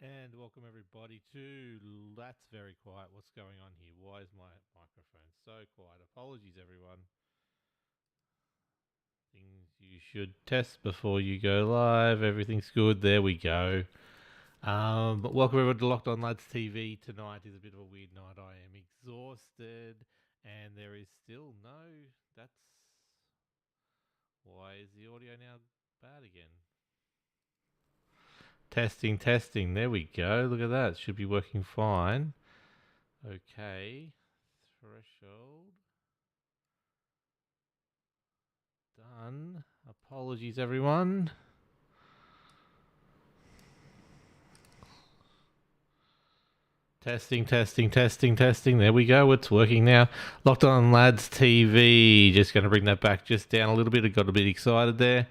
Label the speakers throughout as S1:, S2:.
S1: And welcome everybody to That's Very Quiet. What's going on here? Why is my microphone so quiet? Apologies, everyone. Things you should test before you go live. Everything's good. There we go. But welcome everyone to Locked On Lads TV. Tonight is a bit of a weird night. I am exhausted, and there is still no. That's why is the audio now bad again? Testing, testing. There we go. Look at that. Should be working fine. Okay. Threshold. Done. Apologies, everyone. Testing, testing, testing, testing. There we go. It's working now. Locked On Lads TV. Just going to bring that back just down a little bit. I got a bit excited there.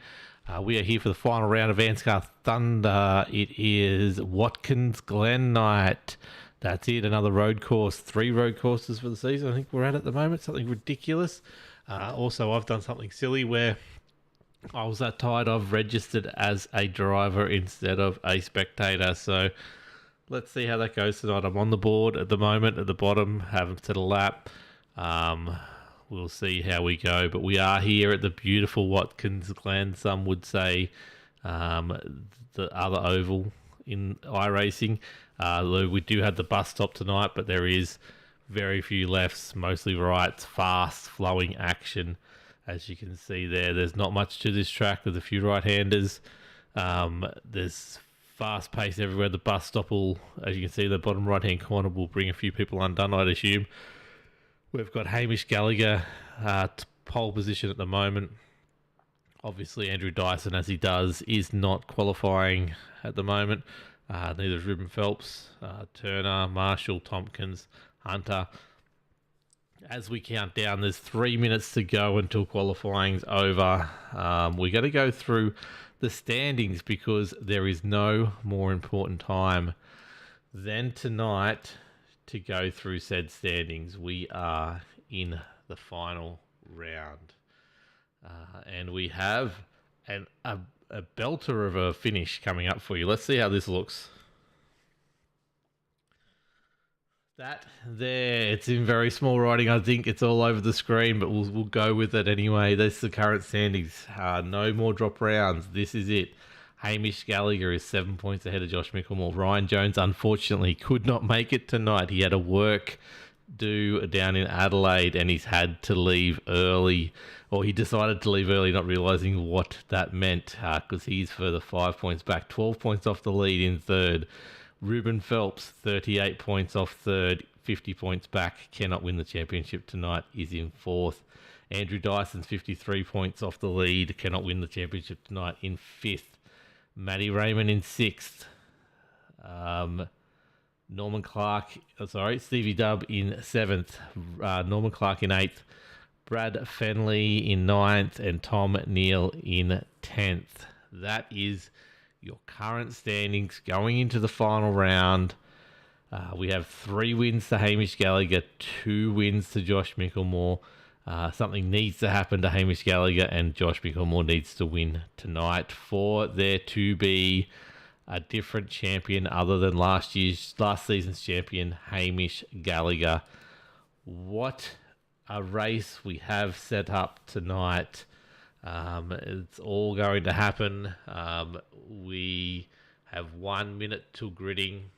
S1: We are here for the final round of ANZCAR Thunder. It is Watkins Glen night. That's it. Another road course. 3 road courses for the season. I think we're at the moment. Something ridiculous. Also, I've done something silly where I was that tired I've registered as a driver instead of a spectator. So let's see how that goes tonight. I'm on the board at the moment at the bottom. Haven't set a lap. We'll see how we go. But we are here at the beautiful Watkins Glen, some would say the other oval in iRacing. We do have the bus stop tonight, but there is very few lefts, mostly rights, fast flowing action. As you can see there, there's not much to this track. There's a few right-handers. There's fast pace everywhere. The bus stop will, as you can see, the bottom right-hand corner will bring a few people undone, I'd assume. We've got Hamish Gallagher pole position at the moment. Obviously, Andrew Dyson, as he does, is not qualifying at the moment. Neither is Ruben Phelps, Turner, Marshall, Tompkins, Hunter. As we count down, there's 3 minutes to go until qualifying's over. We're going to go through the standings because there is no more important time than tonight to go through said standings. We are in the final round. And we have a belter of a finish coming up for you. Let's see how this looks. That there, it's in very small writing. I think it's all over the screen, but we'll go with it anyway. That's the current standings. No more drop rounds. This is it. Hamish Gallagher is 7 points ahead of Josh Mickelmore. Ryan Jones, unfortunately, could not make it tonight. He had a work due down in Adelaide, and he's had to leave early, or he decided to leave early, not realising what that meant, because he's further 5 points back, 12 points off the lead in third. Ruben Phelps, 38 points off third, 50 points back, cannot win the championship tonight, is in fourth. Andrew Dyson's 53 points off the lead, cannot win the championship tonight, in fifth. Matty Raymond in sixth. Stevie Dubb in seventh. Norman Clark in eighth. Brad Fenley in ninth, and Tom Neal in 10th. That is your current standings going into the final round. We have 3 wins to Hamish Gallagher, 2 wins to Josh Mickelmore. Something needs to happen to Hamish Gallagher, and Josh Mickelmore needs to win tonight for there to be a different champion other than last season's champion, Hamish Gallagher. What a race we have set up tonight. It's all going to happen. We have 1 minute till gridding.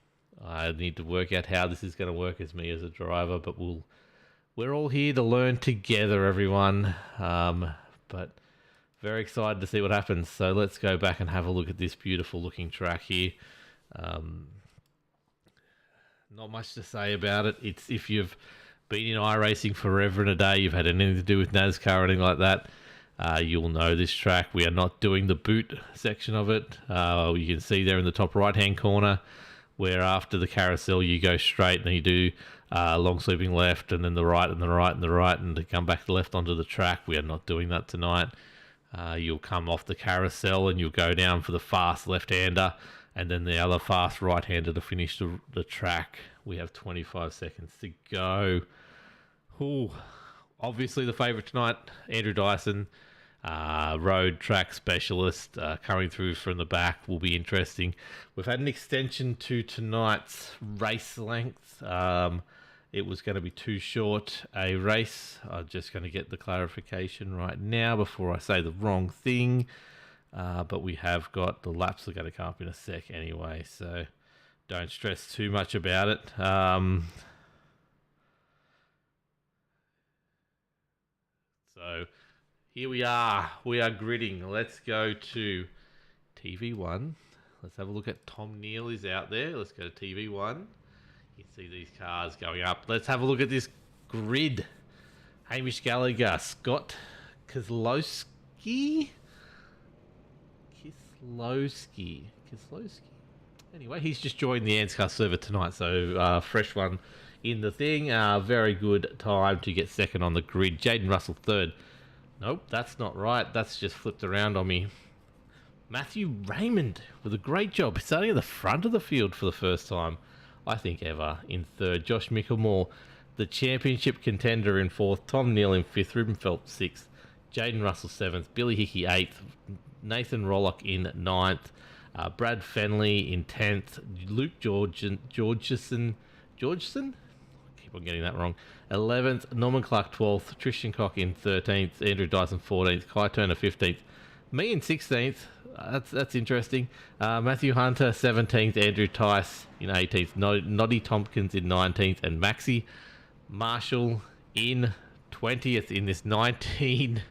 S1: I need to work out how this is going to work as me as a driver, but we're all here to learn together, everyone. But very excited to see what happens. So let's go back and have a look at this beautiful looking track here. Not much to say about it. It's if you've been in iRacing forever and a day, you've had anything to do with NASCAR or anything like that, you'll know this track. We are not doing the boot section of it. You can see there in the top right-hand corner where after the carousel you go straight and then you do long sweeping left and then the right and the right and the right and to come back left onto the track. We are not doing that tonight. You'll come off the carousel and you'll go down for the fast left-hander and then the other fast right-hander to finish the track. We have 25 seconds to go. Ooh, obviously the favourite tonight, Andrew Dyson. Road track specialist coming through from the back will be interesting. We've had an extension to tonight's race length. It was going to be too short a race. I'm just going to get the clarification right now before I say the wrong thing. But we have got the laps are going to come up in a sec anyway, so don't stress too much about it. So here we are. We are gridding. Let's go to TV1. Let's have a look at Tom Neal is out there. Let's go to TV1. You can see these cars going up. Let's have a look at this grid. Hamish Gallagher, Scott Kozlowski. Anyway, he's just joined the ANZCAR server tonight, so fresh one in the thing. Very good time to get second on the grid. Jaden Russell third. Nope, that's not right. That's just flipped around on me. Matthew Raymond with a great job, starting at the front of the field for the first time, I think, ever, in third. Josh Mickelmore, the championship contender, in fourth. Tom Neal in fifth. Rubenfeld sixth. Jaden Russell seventh. Billy Hickey eighth. Nathan Rollock in ninth. Brad Fenley in 10th. Luke Georgeson. Keep on getting that wrong. 11th. Norman Clark 12th. Tristan Cock in 13th. Andrew Dyson 14th. Kai Turner 15th. Me in 16th. That's interesting. Matthew Hunter 17th. Andrew Tice in 18th. Noddy Tompkins in 19th. And Maxi Marshall in 20th in this 19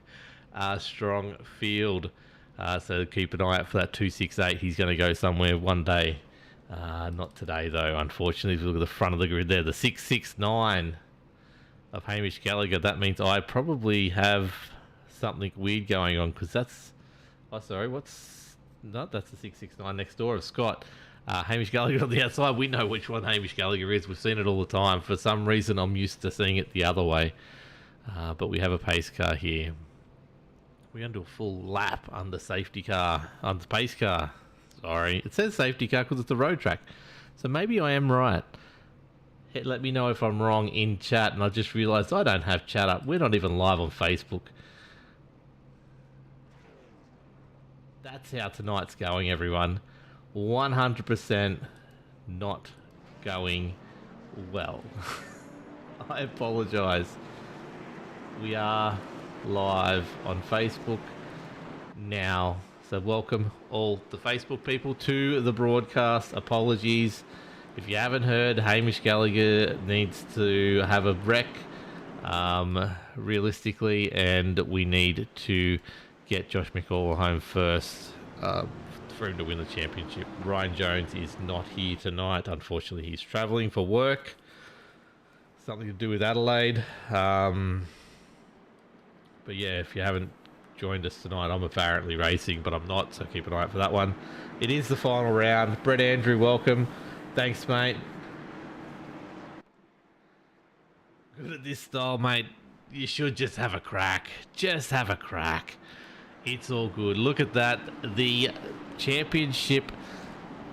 S1: strong field. So keep an eye out for that 268. He's going to go somewhere one day. Not today, though, unfortunately. If you look at the front of the grid there, the 669 of Hamish Gallagher. That means I probably have something weird going on, because that's... Oh, sorry, what's... No, that's the 669 next door of Scott. Hamish Gallagher on the outside. We know which one Hamish Gallagher is. We've seen it all the time. For some reason, I'm used to seeing it the other way. But we have a pace car here. We're going to do a full lap under safety car, under pace car. Sorry. It says safety car because it's a road track. So maybe I am right. Let me know if I'm wrong in chat. And I just realised I don't have chat up. We're not even live on Facebook. That's how tonight's going, everyone. 100% not going well. I apologise. We are live on Facebook now, so welcome all the Facebook people to the broadcast. Apologies if you haven't heard. Hamish Gallagher needs to have a wreck, realistically, and we need to get Josh McCall home first for him to win the championship. Ryan Jones is not here tonight, unfortunately. He's travelling for work, something to do with Adelaide. But yeah, if you haven't joined us tonight, I'm apparently racing, but I'm not, so keep an eye out for that one. It is the final round. Brett Andrew, welcome. Thanks, mate. Good at this style, mate. You should just have a crack. Just have a crack. It's all good. Look at that. The championship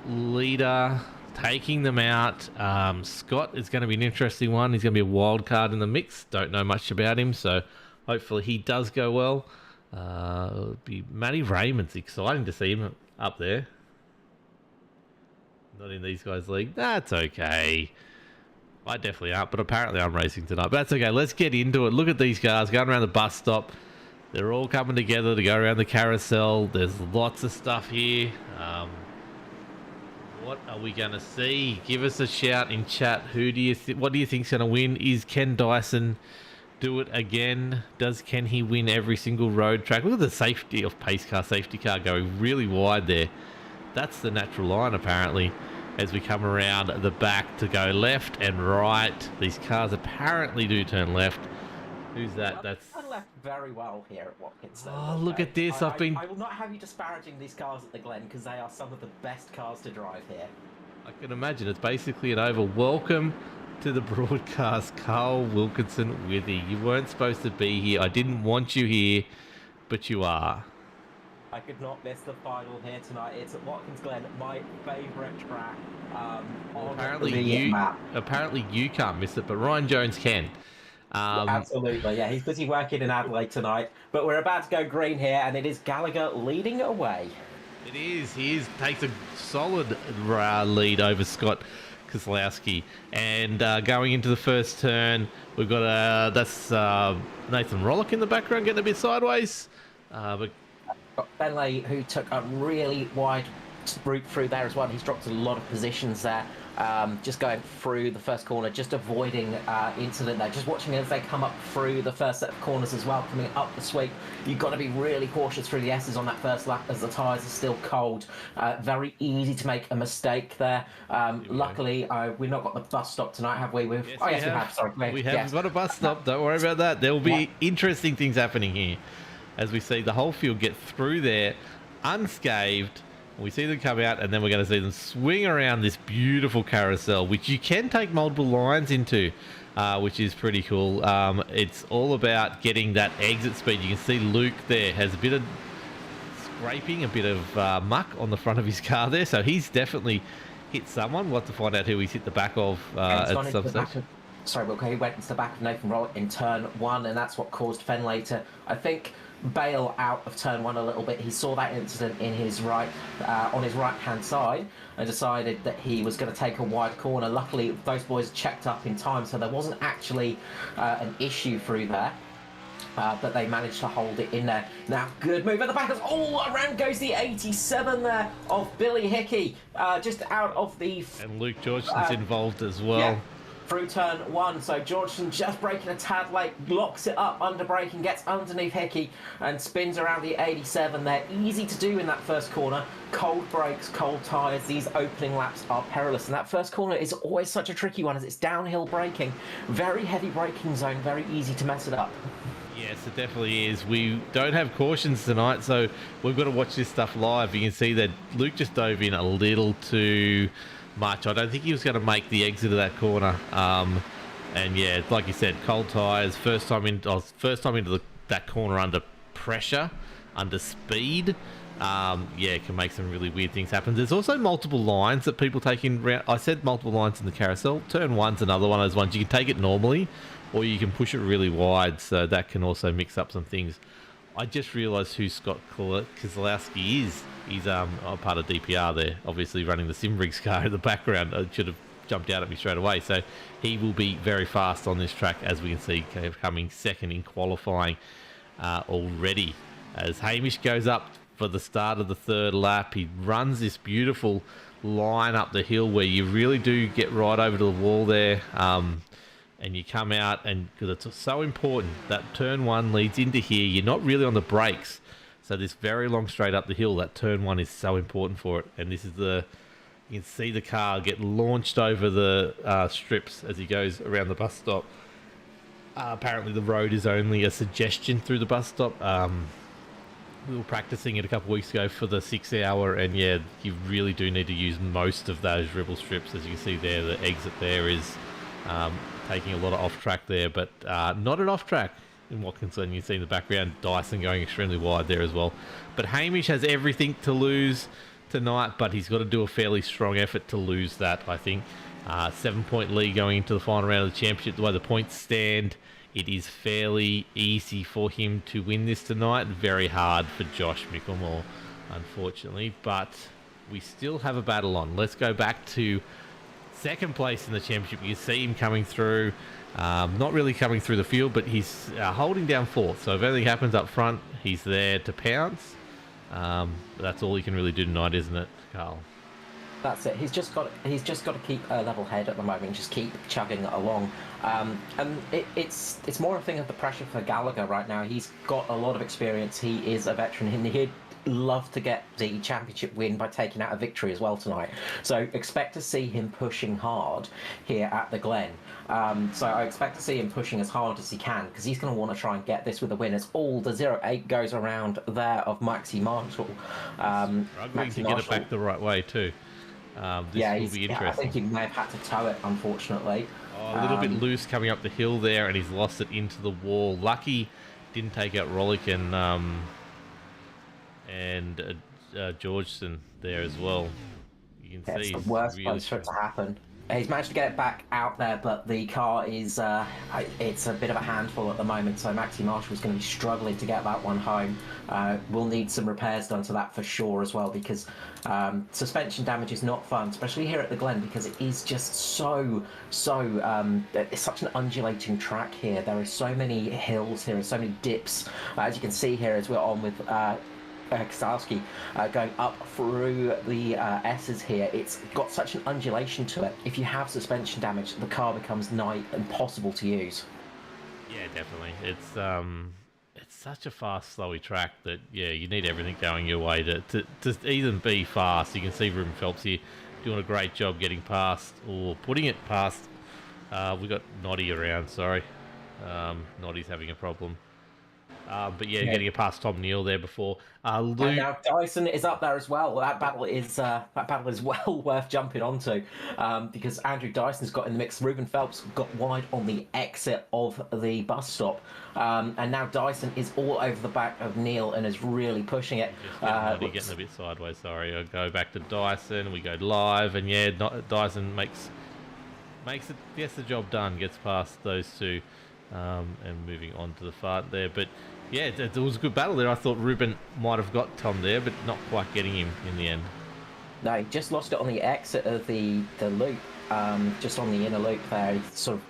S1: leader taking them out. Scott is going to be an interesting one. He's going to be a wild card in the mix. Don't know much about him, so hopefully he does go well. It'll be Matty Raymond's exciting to see him up there. Not in these guys' league. That's okay. I definitely aren't, but apparently I'm racing tonight. But that's okay. Let's get into it. Look at these cars going around the bus stop. They're all coming together to go around the carousel. There's lots of stuff here. What are we going to see? Give us a shout in chat. What do you think's going to win? Is Ken Dyson do it again? Can he win every single road track? Look at the safety of pace car, safety car going really wide there. That's the natural line, apparently, as we come around the back to go left and right. These cars apparently do turn left. Who's that? That's...
S2: I left very well here at Watkins.
S1: Oh, look at this.
S2: I will not have you disparaging these cars at the Glen, because they are some of the best cars to drive here.
S1: I can imagine. It's basically an oval. Welcome to the broadcast, Carl Wilkinson Withy. You weren't supposed to be here. I didn't want you here, but you are.
S2: I could not miss the final here tonight. It's at Watkins Glen, my favourite track.
S1: Apparently you can't miss it, but Ryan Jones can.
S2: Absolutely, yeah. He's busy working in Adelaide tonight, but we're about to go green here, and it is Gallagher leading away.
S1: It is. Takes a solid lead over Scott Kozlowski. And going into the first turn, we've got that's Nathan Rollick in the background getting a bit sideways. But
S2: Got Benley, who took a really wide route through there as well. He's dropped a lot of positions there. Just going through the first corner, just avoiding incident there. Just watching as they come up through the first set of corners as well, coming up the sweep. You've got to be really cautious through the S's on that first lap as the tyres are still cold. Very easy to make a mistake there. Luckily, we've not got the bus stop tonight, have we?
S1: Yes,
S2: we have. Sorry.
S1: We have got a bus stop. Don't worry about that. There will be interesting things happening here as we see the whole field get through there unscathed. We see them come out, and then we're going to see them swing around this beautiful carousel, which you can take multiple lines into, which is pretty cool. It's all about getting that exit speed. You can see Luke there has a bit of scraping, a bit of muck on the front of his car there, so he's definitely hit someone. We'll have to find out who he's hit the back of at some stage.
S2: He went into the back of Nathan Rollick in turn one, and that's what caused Fenley to, I think, bail out of turn one a little bit. He saw that incident in his right, on his right-hand side, and decided that he was going to take a wide corner. Luckily, those boys checked up in time, so there wasn't actually an issue through there. But they managed to hold it in there. Now, good move at the back. Around goes the 87 there of Billy Hickey, just out of the...
S1: And Luke Georgeson's involved as well.
S2: Yeah. Through turn one, so Georgeson just braking a tad late, locks it up under braking, gets underneath Hickey and spins around the 87 there. Easy to do in that first corner. Cold brakes, cold tyres, these opening laps are perilous, and that first corner is always such a tricky one as it's downhill braking. Very heavy braking zone, very easy to mess it up.
S1: Yes, it definitely is. We don't have cautions tonight, so we've got to watch this stuff live. You can see that Luke just dove in a little too much. I don't think he was going to make the exit of that corner. And yeah, like you said, cold tyres, first time into that corner under pressure, under speed. Yeah, it can make some really weird things happen. There's also multiple lines that people take in. I said multiple lines in the carousel. Turn one's another one of those ones. You can take it normally, or you can push it really wide, so that can also mix up some things. I just realised who Scott Kozlowski is. He's part of DPR there, obviously running the Simbriggs car in the background. It should have jumped out at me straight away. So he will be very fast on this track, as we can see, coming second in qualifying already. As Hamish goes up for the start of the third lap, he runs this beautiful line up the hill where you really do get right over to the wall there. And you come out, and because it's so important, that turn one leads into here. You're not really on the brakes. So this very long straight up the hill, that turn one is so important for it. And this is you can see the car get launched over the strips as he goes around the bus stop. Apparently the road is only a suggestion through the bus stop. We were practicing it a couple of weeks ago for the 6 hour, and yeah, you really do need to use most of those ribble strips. As you can see there, the exit there is taking a lot of off track there, but not an off track in Watkins. And you see in the background Dyson going extremely wide there as well. But Hamish has everything to lose tonight, but he's got to do a fairly strong effort to lose that, I think. 7-point lead going into the final round of the championship. The way the points stand, it is fairly easy for him to win this tonight. Very hard for Josh Mickelmore, unfortunately, but we still have a battle on. Let's go back to second place in the championship. You see him coming through. Not really coming through the field, but he's holding down fourth. So if anything happens up front, he's there to pounce. That's all he can really do tonight, isn't it, Carl?
S2: That's it. He's just got to keep a level head at the moment. Just keep chugging along. And it's more a thing of the pressure for Gallagher right now. He's got a lot of experience. He is a veteran, and he'd love to get the championship win by taking out a victory as well tonight. So expect to see him pushing hard here at the Glen. So I expect to see him pushing as hard as he can, because he's going to want to try and get this with a win, as all the 0-8 goes around there of Maxi Marshall.
S1: Struggling to get it back the right way too. This will be interesting.
S2: I think he may have had to tow it, unfortunately.
S1: A little bit loose coming up the hill there, and he's lost it into the wall. Lucky didn't take out Rollick and Georgeson there as well. You can see
S2: it's the worst place for it to happen. He's managed to get it back out there, but the car is, it's a bit of a handful at the moment, so Maxi Marshall's going to be struggling to get that one home. We'll need some repairs done to that for sure as well, because suspension damage is not fun, especially here at the Glen, because it is just it's such an undulating track here. There are so many hills here and so many dips. As you can see here, as we're on with Kozlowski going up through the S's here, it's got such an undulation to it. If you have suspension damage, the car becomes nigh impossible to use.
S1: Yeah, definitely. It's such a fast, slowy track that you need everything going your way to even be fast. You can see Ruben Phelps here doing a great job getting past or putting it past. We got Noddy around. Sorry, Noddy's having a problem. But getting it past Tom Neal there before.
S2: And now Dyson is up there as well. That battle is well worth jumping onto, because Andrew Dyson's got in the mix. Ruben Phelps got wide on the exit of the bus stop, and now Dyson is all over the back of Neal and is really pushing it.
S1: Getting a bit sideways. Sorry, I'll go back to Dyson. We go live, and Dyson makes it, gets the job done. Gets past those two, and moving on to the front there, but. Yeah, it was a good battle there. I thought Ruben might have got Tom there, but not quite getting him in the end.
S2: No, he just lost it on the exit of the loop, just on the inner loop there. He sort of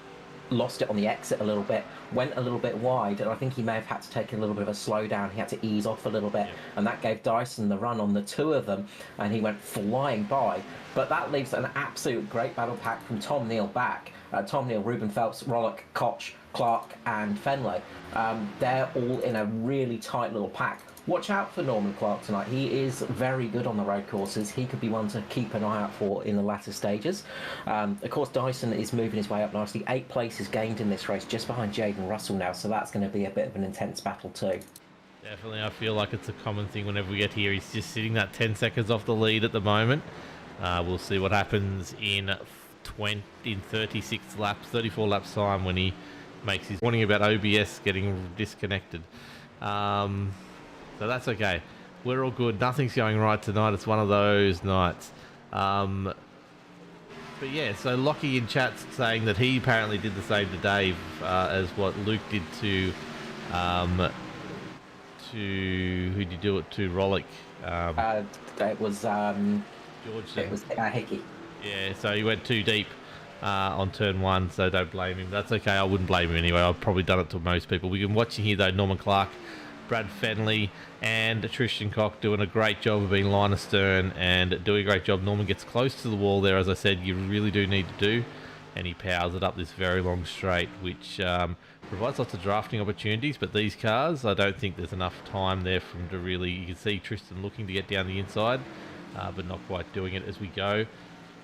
S2: lost it on the exit a little bit, went a little bit wide, and I think he may have had to take a little bit of a slowdown. He had to ease off a little bit, and that gave Dyson the run on the two of them, and he went flying by. But that leaves an absolute great battle pack from Tom Neal back. Tom Neal, Ruben Phelps, Rollock, Koch, Clark and Fenley. They're all in a really tight little pack. Watch out for Norman Clark tonight. He is very good on the road courses. He could be one to keep an eye out for in the latter stages. Of course, Dyson is moving his way up nicely. 8 places gained in this race, just behind Jaden Russell now, so that's going to be a bit of an intense battle too.
S1: Definitely, I feel like it's a common thing whenever we get here. He's just sitting that 10 seconds off the lead at the moment. We'll see what happens in 36 laps, 34 laps time when he makes his warning about OBS getting disconnected. So that's okay. We're all good. Nothing's going right tonight. It's one of those nights. But yeah, so Lockie in chat saying that he apparently did the same to Dave as what Luke did to who did you do it to? Rollick.
S2: It was
S1: George.
S2: It was Hickey.
S1: Yeah, so he went too deep on turn 1, so don't blame him. That's okay. I wouldn't blame him anyway. I've probably done it to most people. We've been watching here though Norman Clark, Brad Fenley and Tristan Koch doing a great job of being line astern and doing a great job. Norman gets close to the wall there, as I said, you really do need to do, and he powers it up this very long straight, which provides lots of drafting opportunities, but these cars, I don't think there's enough time there for him to really, you can see Tristan looking to get down the inside, but not quite doing it as we go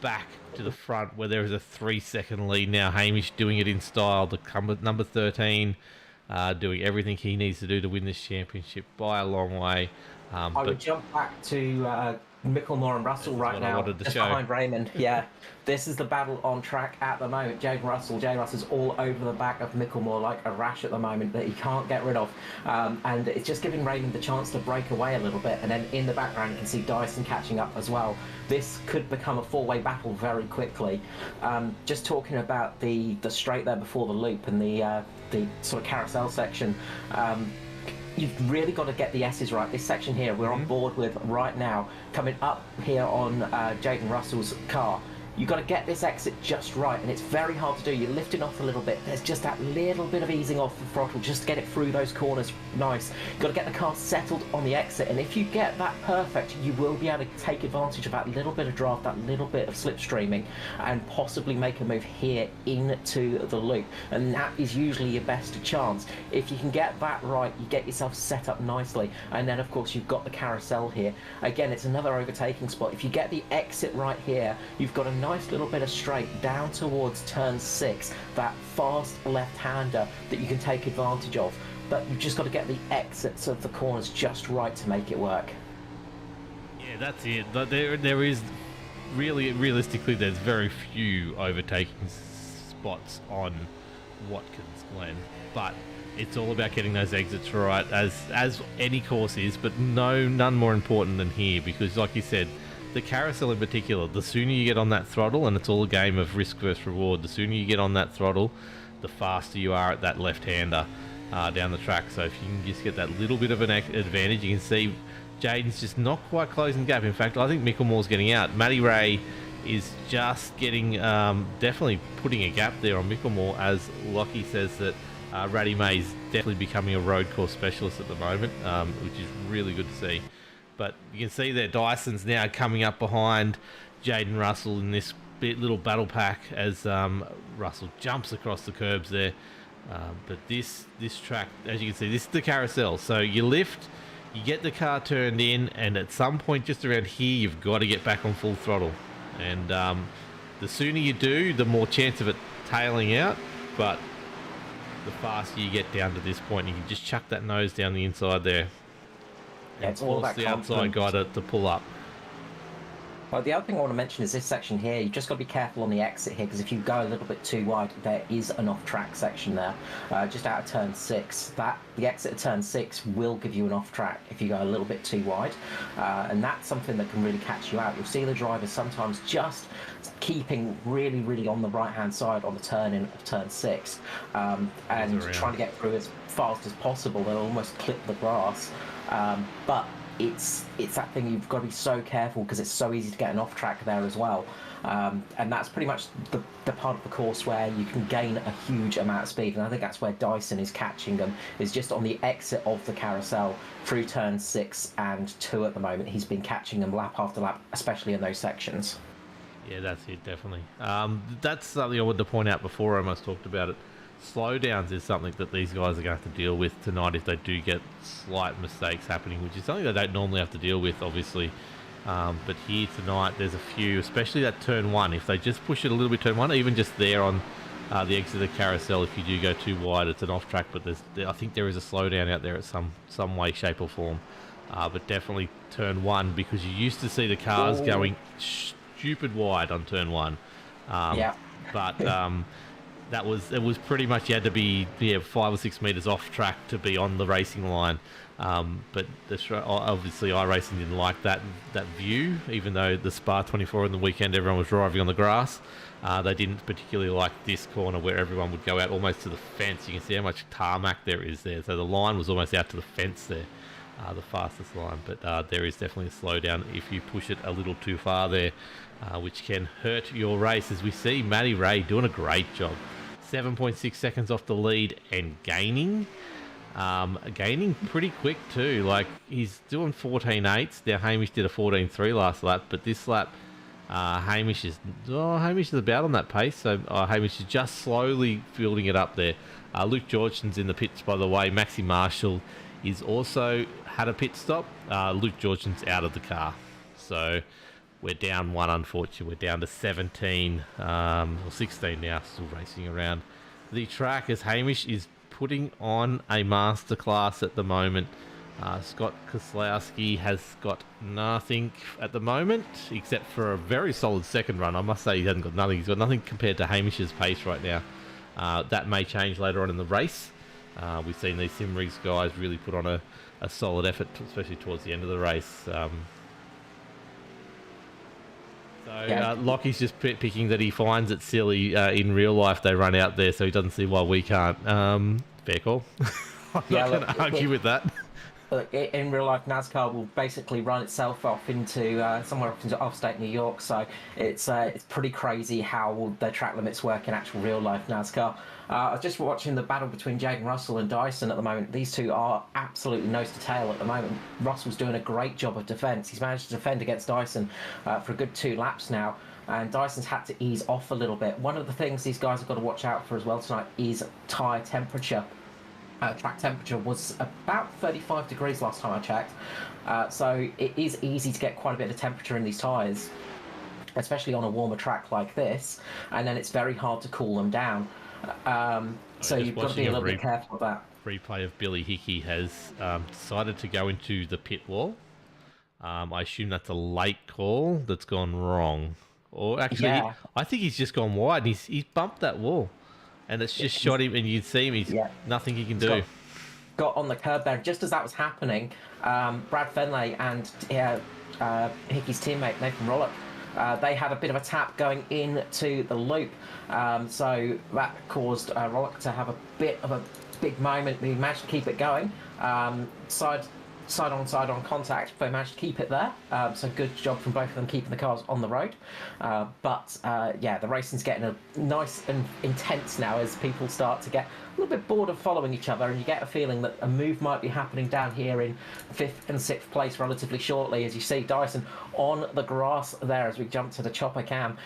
S1: back to the front where there is a 3-second lead now. Hamish doing it in style, the number 13, doing everything he needs to do to win this championship by a long way.
S2: I would jump back to Micklemore and Russell right now, just behind Raymond. Yeah, this is the battle on track at the moment. Jaden Russell's all over the back of Micklemore like a rash at the moment that he can't get rid of. And it's just giving Raymond the chance to break away a little bit. And then in the background, you can see Dyson catching up as well. This could become a 4-way battle very quickly. Just talking about the straight there before the loop and the sort of carousel section. You've really got to get the S's right. This section here, we're on board with right now, coming up here on Jaden Russell's car. You've got to get this exit just right, and it's very hard to do. You're lifting off a little bit. There's just that little bit of easing off the throttle just to get it through those corners. Nice. You've got to get the car settled on the exit, and if you get that perfect, you will be able to take advantage of that little bit of draft, that little bit of slipstreaming, and possibly make a move here into the loop. And that is usually your best chance. If you can get that right, you get yourself set up nicely. And then, of course, you've got the carousel here. Again, it's another overtaking spot. If you get the exit right here, you've got a nice little bit of straight down towards turn 6, that fast left-hander that you can take advantage of, but you've just got to get the exits of the corners just right to make it work.
S1: Yeah, that's it. But there is realistically there's very few overtaking spots on Watkins Glen, but it's all about getting those exits right, as any course is, but none more important than here, because like you said, the carousel in particular, the sooner you get on that throttle, and it's all a game of risk versus reward, the sooner you get on that throttle, the faster you are at that left-hander down the track. So if you can just get that little bit of an advantage, you can see Jaden's just not quite closing the gap. In fact, I think Micklemore's getting out. Matty Ray is just getting, definitely putting a gap there on Micklemore, as Lockie says that Ratty May's definitely becoming a road course specialist at the moment, which is really good to see. But you can see there Dyson's now coming up behind Jaden Russell in this little battle pack as Russell jumps across the curbs there. But this track, as you can see, this is the carousel. So you lift, you get the car turned in, and at some point just around here, you've got to get back on full throttle. And the sooner you do, the more chance of it tailing out. But the faster you get down to this point, you can just chuck that nose down the inside there.
S2: Yeah, it's all about
S1: the outside guy to pull up.
S2: Well, the other thing I want to mention is this section here. You've just got to be careful on the exit here, because if you go a little bit too wide, there is an off-track section there, just out of turn 6. The exit of turn 6 will give you an off-track if you go a little bit too wide, and that's something that can really catch you out. You'll see the drivers sometimes just keeping really, really on the right-hand side on the turn in of turn 6, and trying to get through as fast as possible. They'll almost clip the grass, but it's that thing, you've got to be so careful because it's so easy to get an off track there as well, and that's pretty much the part of the course where you can gain a huge amount of speed, and I think that's where Dyson is catching them, is just on the exit of the carousel through turn 6 and 2 at the moment. He's been catching them lap after lap, especially in those sections.
S1: Yeah, that's it, definitely. That's something I wanted to point out before I almost talked about it. Slowdowns is something that these guys are going to have to deal with tonight if they do get slight mistakes happening, which is something they don't normally have to deal with, obviously. But here tonight, there's a few, especially that turn 1. If they just push it a little bit turn 1, even just there on the exit of the carousel, if you do go too wide, it's an off track. But I think there is a slowdown out there at some way, shape or form. But definitely turn 1, because you used to see the cars going stupid wide on turn 1.
S2: Yeah.
S1: But it was pretty much, you had to be 5 or 6 meters off track to be on the racing line. But obviously iRacing didn't like that view, even though the Spa 24 on the weekend everyone was driving on the grass. They didn't particularly like this corner where everyone would go out almost to the fence. You can see how much tarmac there is there. So the line was almost out to the fence there, the fastest line. But there is definitely a slowdown if you push it a little too far there, which can hurt your race. As we see Matty Ray doing a great job. 7.6 seconds off the lead and gaining pretty quick too. Like, he's doing 14.8s. Now Hamish did a 14.3 last lap, but this lap Hamish is about on that pace. So Hamish is just slowly building it up there. Luke Georgeson's in the pits, by the way. Maxi Marshall is also had a pit stop. Luke Georgeson's out of the car, so we're down 1, unfortunately. We're down to 17 or 16 now, still racing around the track as Hamish is putting on a masterclass at the moment. Scott Kozlowski has got nothing at the moment, except for a very solid second run. I must say he hasn't got nothing. He's got nothing compared to Hamish's pace right now. That may change later on in the race. We've seen these Simrigs guys really put on a solid effort, especially towards the end of the race. Lockie's just picking that he finds it silly in real life they run out there, so he doesn't see why we can't. Fair call. I'm not going to argue with that.
S2: Look, in real life, NASCAR will basically run itself off into somewhere off into upstate New York, so it's pretty crazy how the track limits work in actual real life NASCAR. I was just watching the battle between Jaden Russell and Dyson at the moment. These two are absolutely nose to tail at the moment. Russell's doing a great job of defence. He's managed to defend against Dyson for a good 2 laps now, and Dyson's had to ease off a little bit. One of the things these guys have got to watch out for as well tonight is tyre temperature. Track temperature was about 35 degrees last time I checked, so it is easy to get quite a bit of temperature in these tyres, especially on a warmer track like this, and then it's very hard to cool them down. So you've got to be a little bit careful of that.
S1: Replay of Billy Hickey has decided to go into the pit wall. I assume that's a late call that's gone wrong, or actually, I think he's just gone wide. And he's bumped that wall. And it's just shot him, and you'd see him. Nothing he can do.
S2: got on the curb there. Just as that was happening, Brad Fenley and Hickey's teammate Nathan Rollock, they had a bit of a tap going into the loop, so that caused Rollock to have a bit of a big moment. He managed to keep it going, side on contact. They managed to keep it there, so good job from both of them keeping the cars on the road. But the racing's getting nice and intense now as people start to get a little bit bored of following each other, and you get a feeling that a move might be happening down here in 5th and 6th place relatively shortly, as you see Dyson on the grass there as we jump to the chopper cam,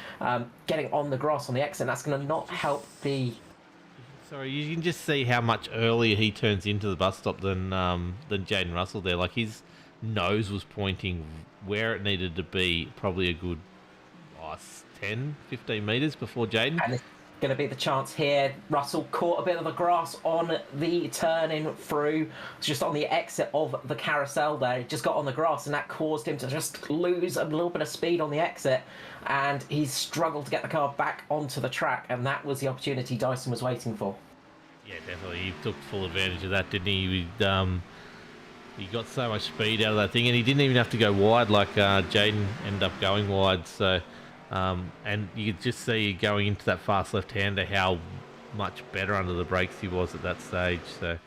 S2: getting on the grass on the exit. That's going to not help the...
S1: Sorry, you can just see how much earlier he turns into the bus stop than Jaden Russell there. Like, his nose was pointing where it needed to be, probably a good 10, 15 metres before Jaden.
S2: And it's going to be the chance here. Russell caught a bit of the grass on the turn in through, just on the exit of the carousel there. He just got on the grass, and that caused him to just lose a little bit of speed on the exit, and he struggled to get the car back onto the track, and that was the opportunity Dyson was waiting for.
S1: Yeah, definitely. He took full advantage of that, didn't he? He got so much speed out of that thing, and he didn't even have to go wide like Jaden ended up going wide. So, and you could just see going into that fast left-hander how much better under the brakes he was at that stage. So,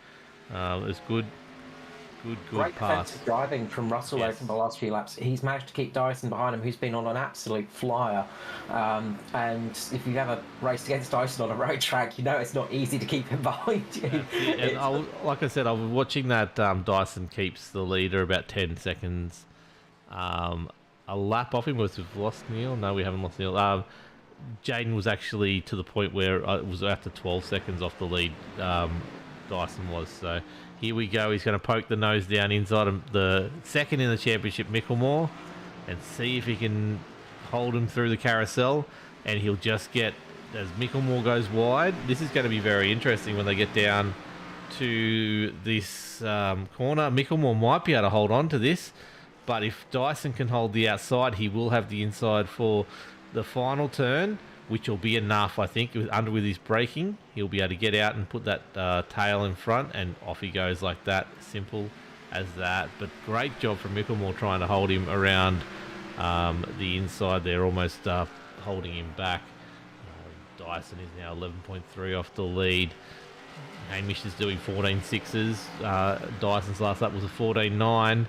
S1: it was good.
S2: Great
S1: pass.
S2: defensive driving from Russell
S1: Yes.
S2: over the last few laps. He's managed to keep Dyson behind him, who's been on an absolute flyer. And if you've ever raced against Dyson on a road track, you know it's not easy to keep him behind you.
S1: And like I said, I was watching that Dyson keeps the leader about 10 seconds. A lap off him. We've lost Neil. No, we haven't lost Neil. Jaden was actually to the point where it was after 12 seconds off the lead. Dyson was. So here we go. He's going to poke the nose down inside him, the second in the championship, Micklemore, and see if he can hold him through the carousel. And he'll just get, as Micklemore goes wide, this is going to be very interesting when they get down to this corner. Micklemore might be able to hold on to this, but if Dyson can hold the outside, he will have the inside for the final turn, which will be enough, I think. With his braking, he'll be able to get out and put that tail in front, and off he goes like that. Simple as that. But great job from Micklemore trying to hold him around the inside there, almost holding him back. Dyson is now 11.3 off the lead. Hamish is doing 14.6s. Dyson's last lap was a 14.9.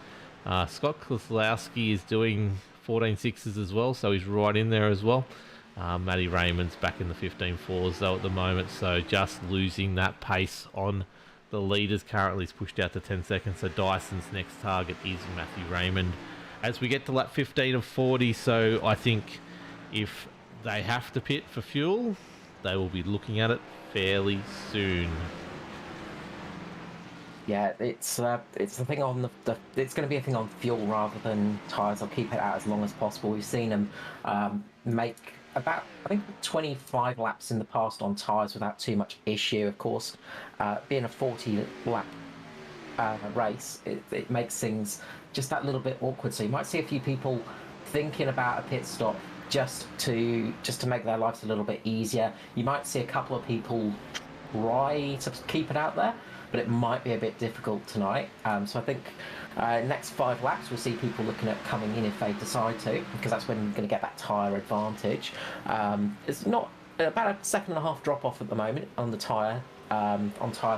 S1: Scott Kozlowski is doing 14.6s as well, so he's right in there as well. Matty Raymond's back in the 15.4s though at the moment, so just losing that pace on the leaders. Currently is pushed out to 10 seconds, so Dyson's next target is Matthew Raymond as we get to lap 15 of 40. So I think if they have to pit for fuel, they will be looking at it fairly soon.
S2: Yeah, it's the thing on it's going to be a thing on fuel rather than tyres. I'll keep it out as long as possible. We've seen them make about, I think, 25 laps in the past on tyres without too much issue. Of course, being a 40-lap race, it makes things just that little bit awkward. So you might see a few people thinking about a pit stop just to make their lives a little bit easier. You might see a couple of people try to keep it out there, but it might be a bit difficult tonight. So I think next 5 laps we'll see people looking at coming in if they decide to, because that's when you're going to get that tyre advantage. It's not about a second and a half drop off at the moment on the tyre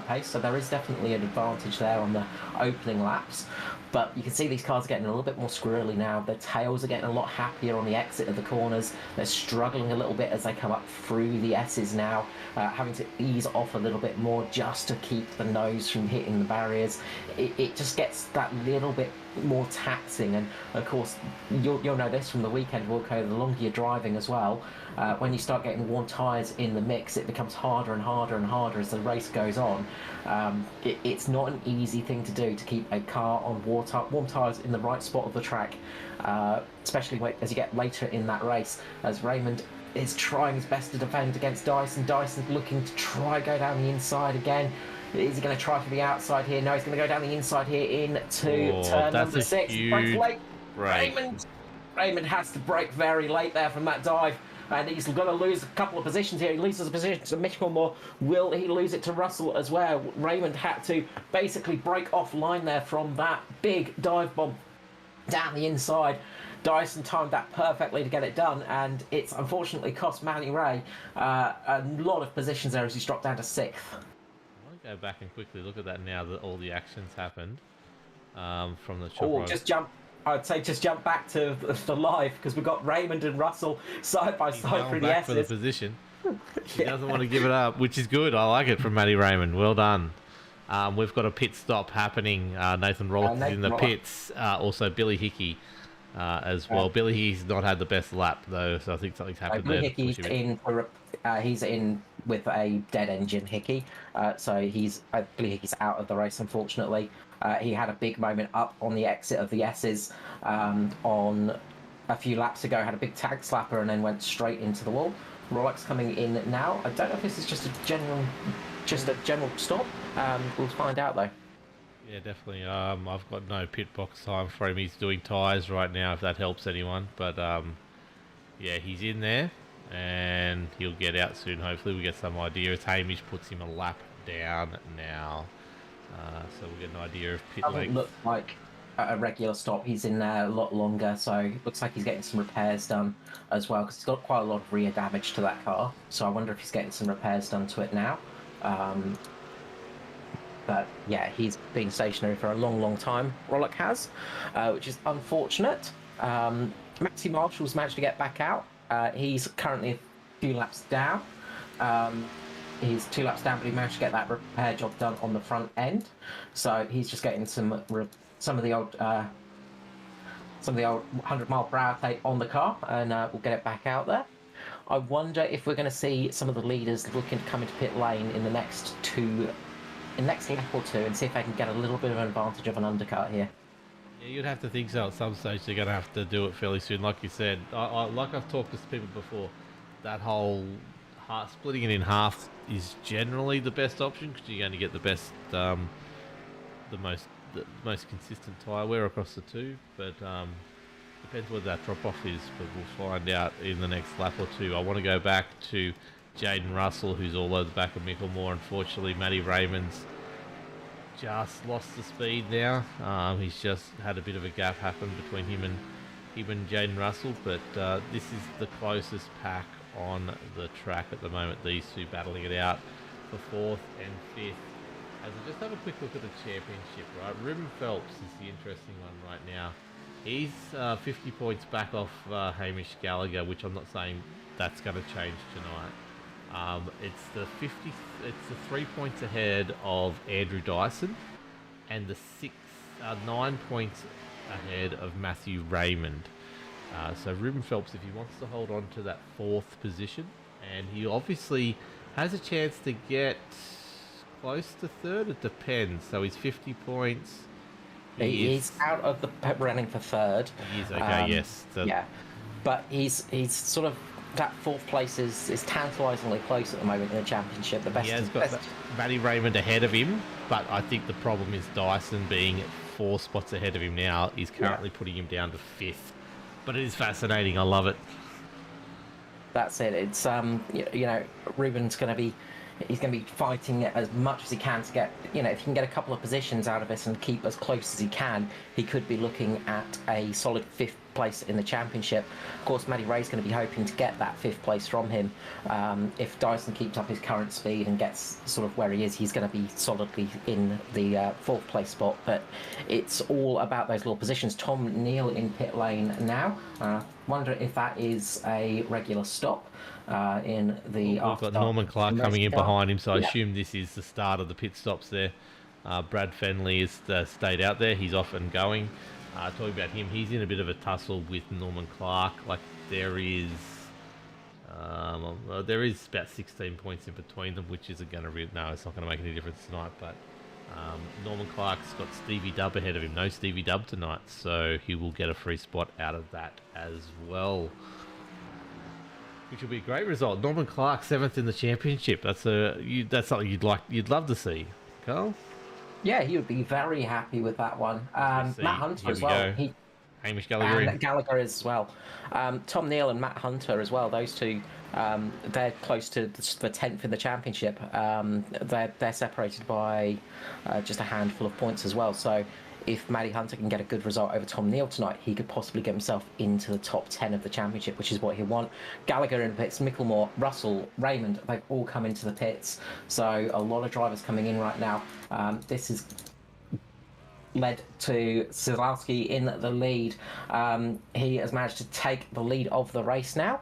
S2: pace, so there is definitely an advantage there on the opening laps. But you can see these cars are getting a little bit more squirrely now. Their tails are getting a lot happier on the exit of the corners. They're struggling a little bit as they come up through the S's now, having to ease off a little bit more just to keep the nose from hitting the barriers. It just gets that little bit more taxing, and of course you'll know this from the weekend, Wilco, the longer you're driving as well, when you start getting warm tyres in the mix, it becomes harder and harder and harder as the race goes on. It's not an easy thing to do to keep a car on warm tyres in the right spot of the track, especially as you get later in that race, as Raymond is trying his best to defend against Dyson. Dyson's looking to try go down the inside again. Is he going to try for the outside here? No, he's going to go down the inside here into turn number 6. Brakes late. Raymond has to brake very late there from that dive. and he's going to lose a couple of positions here. He loses a position to Michelmore. Will he lose it to Russell as well? Raymond had to basically break off line there from that big dive bomb down the inside. Dyson timed that perfectly to get it done, and it's unfortunately cost Manny Ray a lot of positions there as he's dropped down to 6th.
S1: I want to go back and quickly look at that now that all the actions happened from the chop.
S2: Oh, I'd say just jump back to the live, because we've got Raymond and Russell side by side through the
S1: back
S2: S's.
S1: for the position. He doesn't want to give it up, which is good. I like it from Matty Raymond. Well done. We've got a pit stop happening. Nathan Rollock is in the pits. Also, Billy Hickey as well. Billy Hickey's not had the best lap, though, so I think something's happened there.
S2: Hickey's he's in with a dead engine, Hickey. So Billy Hickey's out of the race, unfortunately. He had a big moment up on the exit of the S's on a few laps ago, had a big tag slapper and then went straight into the wall. Rollock's coming in now. I don't know if this is just a general stop. We'll find out though.
S1: Yeah, definitely. I've got no pit box time for him. He's doing tyres right now, if that helps anyone. But yeah, he's in there and he'll get out soon. Hopefully we get some idea as Hamish puts him a lap down now. So we'll get an idea of pit length.
S2: Doesn't look like a regular stop. He's in there a lot longer, so it looks like he's getting some repairs done as well, because he's got quite a lot of rear damage to that car. So I wonder if he's getting some repairs done to it now. But yeah, he's been stationary for a long time, Rollock has, which is unfortunate. Maxi Marshall's managed to get back out. He's currently a few laps down. He's 2 laps down, but he managed to get that repair job done on the front end. So he's just getting some of the old 100-mile-per-hour tape on the car, and we'll get it back out there. I wonder if we're going to see some of the leaders looking to come into pit lane in the next lap or two, and see if they can get a little bit of an advantage of an undercut here.
S1: Yeah, you'd have to think so. At some stage, they're going to have to do it fairly soon. Like you said, like I've talked to people before, that whole splitting it in half is generally the best option, because you're going to get the best, the most consistent tyre wear across the two. But depends whether that drop off is. But we'll find out in the next lap or two. I want to go back to Jaden Russell, who's all over the back of Michelmore. Unfortunately, Matty Raymond's just lost the speed now. He's just had a bit of a gap happen between him and Jaden Russell, but this is the closest pack on the track at the moment. These two battling it out for 4th and 5th. As I just have a quick look at the championship, right? Ruben Phelps is the interesting one right now. He's 50 points back off Hamish Gallagher, which I'm not saying that's going to change tonight. It's the 3 points ahead of Andrew Dyson, and the 9 points ahead of Matthew Raymond. So Ruben Phelps, if he wants to hold on to that 4th position, and he obviously has a chance to get close to 3rd, it depends. So he's 50 points.
S2: He's out of the running for 3rd.
S1: He is, okay, yes.
S2: Yeah, but he's sort of, that 4th place is tantalisingly close at the moment in the championship. The best.
S1: He has got Matty Raymond ahead of him, but I think the problem is Dyson being 4 spots ahead of him now is currently putting him down to 5th. But it is fascinating. I love it.
S2: That's it. It's Ruben's going to be fighting as much as he can to get, if he can get a couple of positions out of this and keep as close as he can, he could be looking at a solid 5th place in the championship. Of course, Matty Ray's going to be hoping to get that 5th place from him. If Dyson keeps up his current speed and gets sort of where he is, he's going to be solidly in the 4th place spot. But it's all about those little positions. Tom Neal in pit lane now. Wonder if that is a regular stop in the...
S1: We've got Norman Clark coming in behind him, so I assume this is the start of the pit stops there. Brad Fenley has stayed out there. He's off and going. Talking about him, he's in a bit of a tussle with Norman Clark. Like there is about 16 points in between them, which isn't going to it's not going to make any difference tonight. But Norman Clark's got Stevie Dubb ahead of him. No Stevie Dubb tonight, so he will get a free spot out of that as well, which will be a great result. Norman Clark 7th in the championship. That's something you'd love to see, Carl.
S2: Yeah, he would be very happy with that one. Matt Hunter as well.
S1: Hamish Gallagher in.
S2: And Gallagher as well. Tom Neal and Matt Hunter as well. Those two, they're close to the 10th in the championship. They're separated by just a handful of points as well. So if Matty Hunter can get a good result over Tom Neal tonight, he could possibly get himself into the top 10 of the championship, which is what he'll want. Gallagher in the pits, Micklemore, Russell, Raymond, they've all come into the pits. So a lot of drivers coming in right now. This is led to Kozlowski in the lead. He has managed to take the lead of the race now,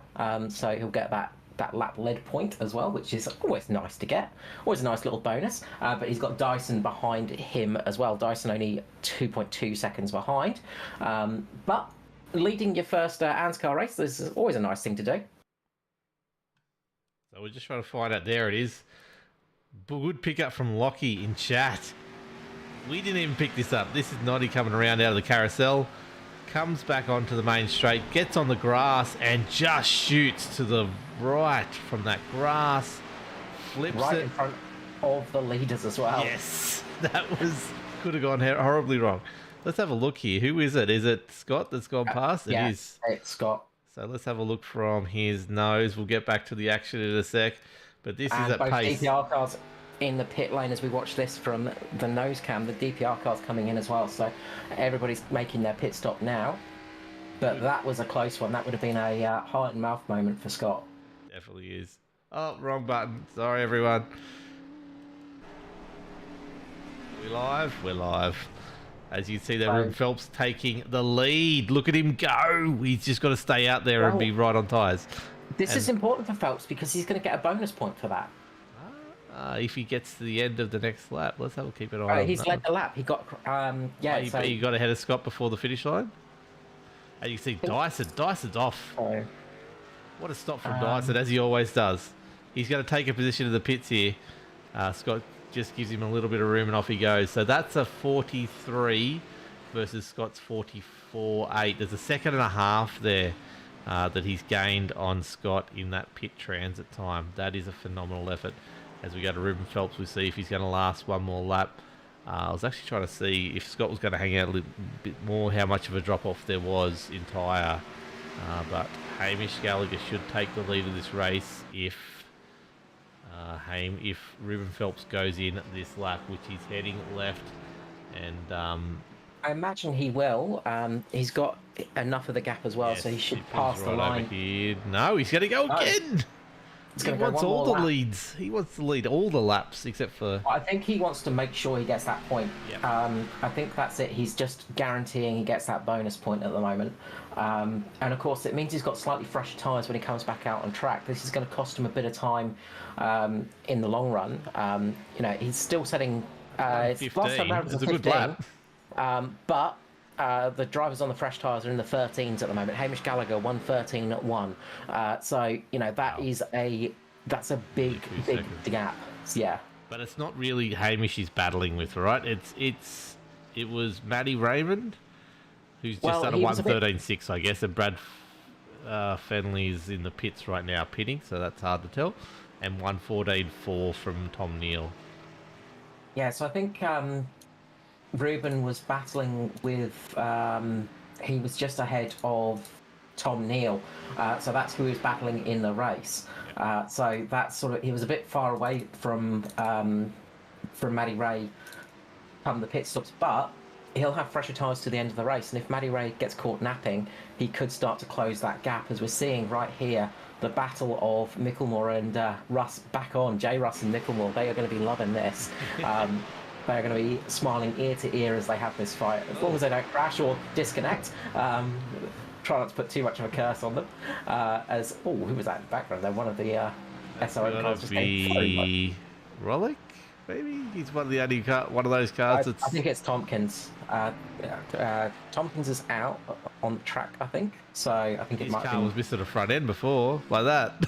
S2: so he'll get that lap lead point as well, which is always nice to get. Always a nice little bonus. But he's got Dyson behind him as well. Dyson only 2.2 seconds behind. But leading your first ANZCAR race is always a nice thing to do.
S1: So we're just trying to find out. There it is. Good pickup from Lockie in chat. We didn't even pick this up. This is Noddy coming around out of the carousel. Comes back onto the main straight, gets on the grass, and just shoots to the right from that grass. Flips
S2: right
S1: it.
S2: in front of the leaders as well.
S1: Yes, that could have gone horribly wrong. Let's have a look here. Who is it? Is it Scott that's gone past?
S2: Yeah,
S1: it is.
S2: It's Scott.
S1: So let's have a look from his nose. We'll get back to the action in a sec. But this is at
S2: both
S1: pace.
S2: DPR cars in the pit lane as we watch this from the nose cam. The DPR car's coming in as well, so everybody's making their pit stop now. But that was a close one. That would have been a heart and mouth moment for Scott.
S1: Definitely is. Oh, wrong button. Sorry, everyone. We live? We're live. As you see there, Ruben Phelps taking the lead. Look at him go. He's just got to stay out there and be right on tyres.
S2: This is important for Phelps because he's going to get a bonus point for that.
S1: If he gets to the end of the next lap. Let's have a keep an eye on
S2: he's led the lap. He got,
S1: he got ahead of Scott before the finish line. And you can see Dyson's off.
S2: Oh.
S1: What a stop from Dyson, as he always does. He's going to take a position in the pits here. Scott just gives him a little bit of room and off he goes. So that's a 43 versus Scott's 44.8. There's a second and a half there that he's gained on Scott in that pit transit time. That is a phenomenal effort. As we go to Ruben Phelps, we see if he's going to last one more lap. I was actually trying to see if Scott was going to hang out a little bit more, how much of a drop-off there was in tyre. But Hamish Gallagher should take the lead of this race if Ruben Phelps goes in this lap, which he's heading left. And
S2: I imagine he will. He's got enough of the gap as well,
S1: yes,
S2: so he should pass the line.
S1: Over here. No, he's going to go again. He wants all the leads. He wants to lead all the laps except for...
S2: I think he wants to make sure he gets that point.
S1: Yep.
S2: I think that's it. He's just guaranteeing he gets that bonus point at the moment. And of course, it means he's got slightly fresher tyres when he comes back out on track. This is going to cost him a bit of time in the long run. He's still setting... last time round was
S1: a good lap.
S2: But the drivers on the fresh tyres are in the 13s at the moment. Hamish Gallagher 1:13.1. That's a big gap. Yeah.
S1: But it's not really Hamish he's battling with, right? It was Matty Raymond who's just done a 1:13.6, I guess, and Brad Fenley's in the pits right now pitting, so that's hard to tell. And 1:14.4 from Tom Neal.
S2: Yeah, so I think Ruben was battling with, he was just ahead of Tom Neal. So that's who he was battling in the race. So that's he was a bit far away from Matty Ray come the pit stops, but he'll have fresher tyres to the end of the race. And if Matty Ray gets caught napping, he could start to close that gap, as we're seeing right here. The battle of Micklemore and Russ back on. J. Russ and Micklemore, they are going to be loving this. They are going to be smiling ear to ear as they have this fight. As long as they don't crash or disconnect. Try not to put too much of a curse on them. Who was that in the background? They're one of the SOM cars just came
S1: Rollick, maybe? He's one of the only one of those cars
S2: I think it's Tompkins. Tompkins is out on the track, I think. So I think
S1: his
S2: it might
S1: car was missing a front end before, like that.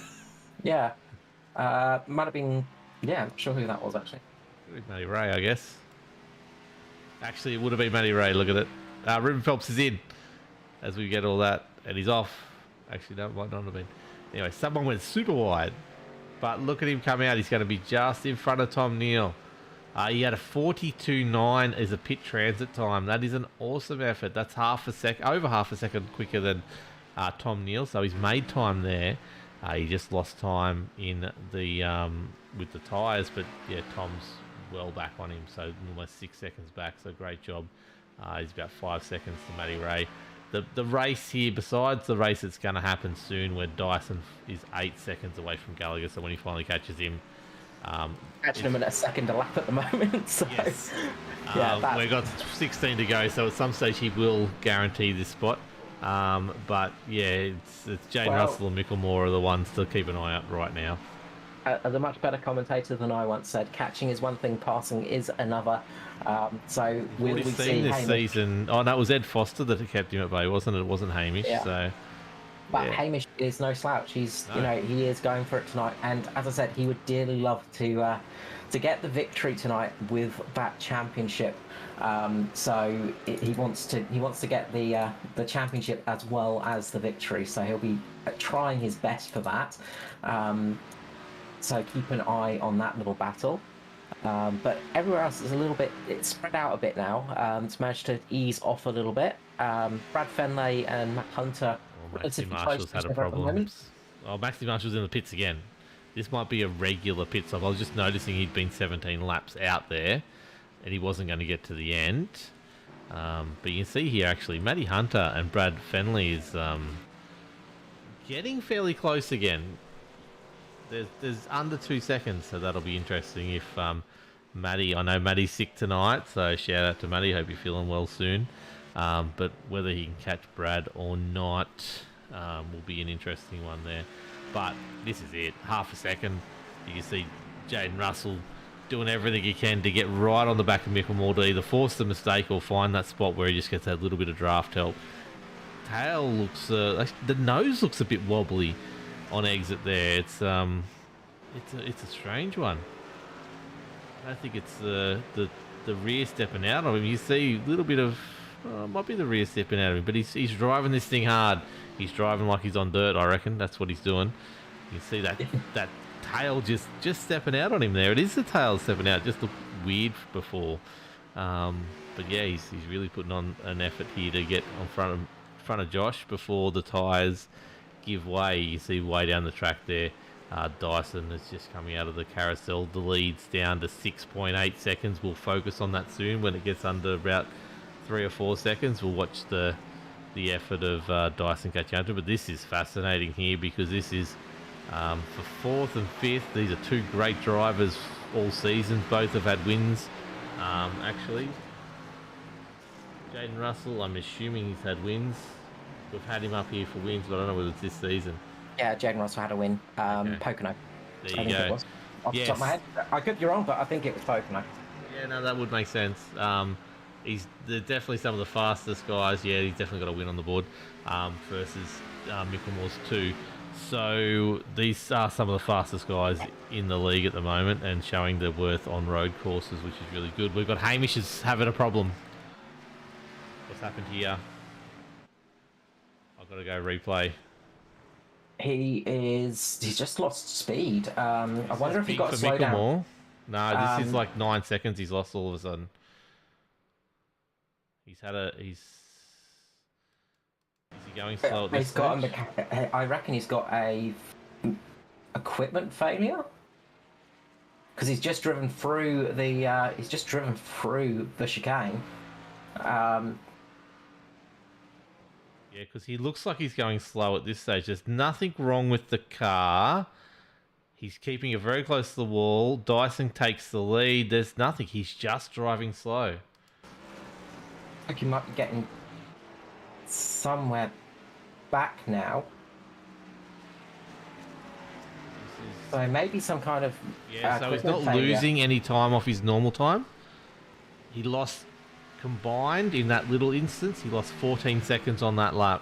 S2: Yeah. Might have been... Yeah, I'm not sure who that was, actually.
S1: Matty Ray, I guess. Actually, it would have been Matty Ray. Look at it. Ruben Phelps is in as we get all that, and he's off. Actually, no, it might not have been. Anyway, someone went super wide, but look at him come out. He's going to be just in front of Tom Neal. He had a 42.9 as a pit transit time. That is an awesome effort. That's over half a second quicker than Tom Neal. So he's made time there. He just lost time in the with the tyres, but yeah, Tom's well back on him. So almost 6 seconds back. So great job. He's about 5 seconds to Matty Ray. The race here, besides the race that's going to happen soon, where Dyson is 8 seconds away from Gallagher. So when he finally catches him.
S2: Catching him in a second a lap at the moment. So,
S1: yes.
S2: yeah,
S1: we've got 16 to go, so at some stage he will guarantee this spot. But yeah, it's Jaden Russell and Micklemore are the ones to keep an eye out right now.
S2: As a much better commentator than I once said, catching is one thing, passing is another. So we see
S1: this
S2: Hamish.
S1: Season. Oh, that was Ed Foster that kept him at bay, wasn't it? It wasn't Hamish.
S2: Yeah.
S1: So.
S2: But
S1: yeah.
S2: Hamish is no slouch. He is going for it tonight. And as I said, he would dearly love to get the victory tonight with that championship. So he wants to get the championship as well as the victory. So he'll be trying his best for that. So keep an eye on that little battle. But everywhere else is it's spread out a bit now. It's managed to ease off a little bit. Brad Fenley and Matt Hunter.
S1: Maxi Marshall's had a problem. Oh, Maxi Marshall's in the pits again. This might be a regular pit stop. I was just noticing he'd been 17 laps out there, and he wasn't going to get to the end. But you can see here, actually, Matty Hunter and Brad Fenley is getting fairly close again. There's under 2 seconds, so that'll be interesting if Matty... I know Matty's sick tonight, so shout out to Matty. Hope you're feeling well soon. But whether he can catch Brad or not will be an interesting one there. But this is it. Half a second. You can see Jaden Russell doing everything he can to get right on the back of Micklemore to either force the mistake or find that spot where he just gets that little bit of draft help. Tail looks... the nose looks a bit wobbly on exit there. It's a strange one. I don't think it's the rear stepping out of him. You see a little bit of... might be the rear stepping out of him, but he's driving this thing hard. He's driving like he's on dirt, I reckon. That's what he's doing. You can see that tail just stepping out on him there. It is the tail stepping out. It just looked weird before. But yeah, he's really putting on an effort here to get on front of Josh before the tyres give way. You see way down the track there. Dyson is just coming out of the carousel. The lead's down to 6.8 seconds. We'll focus on that soon when it gets under about 3 or 4 seconds. We'll watch the effort of Dyson catching up to. But this is fascinating here because this is for 4th and 5th. These are two great drivers all season. Both have had wins. Actually, Jaden Russell, I'm assuming he's had wins. We've had him up here for wins, but I don't know whether it's this season.
S2: Yeah, Jaden Russell had a win.
S1: Okay.
S2: Pocono.
S1: There you
S2: I think
S1: go.
S2: it was. Off the top of my head. I could be wrong, but I think it was Pocono.
S1: Yeah, no, that would make sense. They're definitely some of the fastest guys. Yeah, he's definitely got a win on the board versus Micklemore's 2. So these are some of the fastest guys in the league at the moment and showing their worth on road courses, which is really good. We've got Hamish is having a problem. What's happened here? I've got to go replay.
S2: He's just lost speed. I wonder if he got to slow down.
S1: No, this is like 9 seconds he's lost all of a sudden. Is he going slow at this stage?
S2: I reckon he's got a equipment failure because he's just driven through the chicane.
S1: Yeah, because he looks like he's going slow at this stage. There's nothing wrong with the car. He's keeping it very close to the wall. Dyson takes the lead. There's nothing. He's just driving slow.
S2: I think he might be getting somewhere back now. So maybe some kind of...
S1: Yeah, so he's not losing any time off his normal time. He lost... Combined in that little instance, he lost 14 seconds on that lap.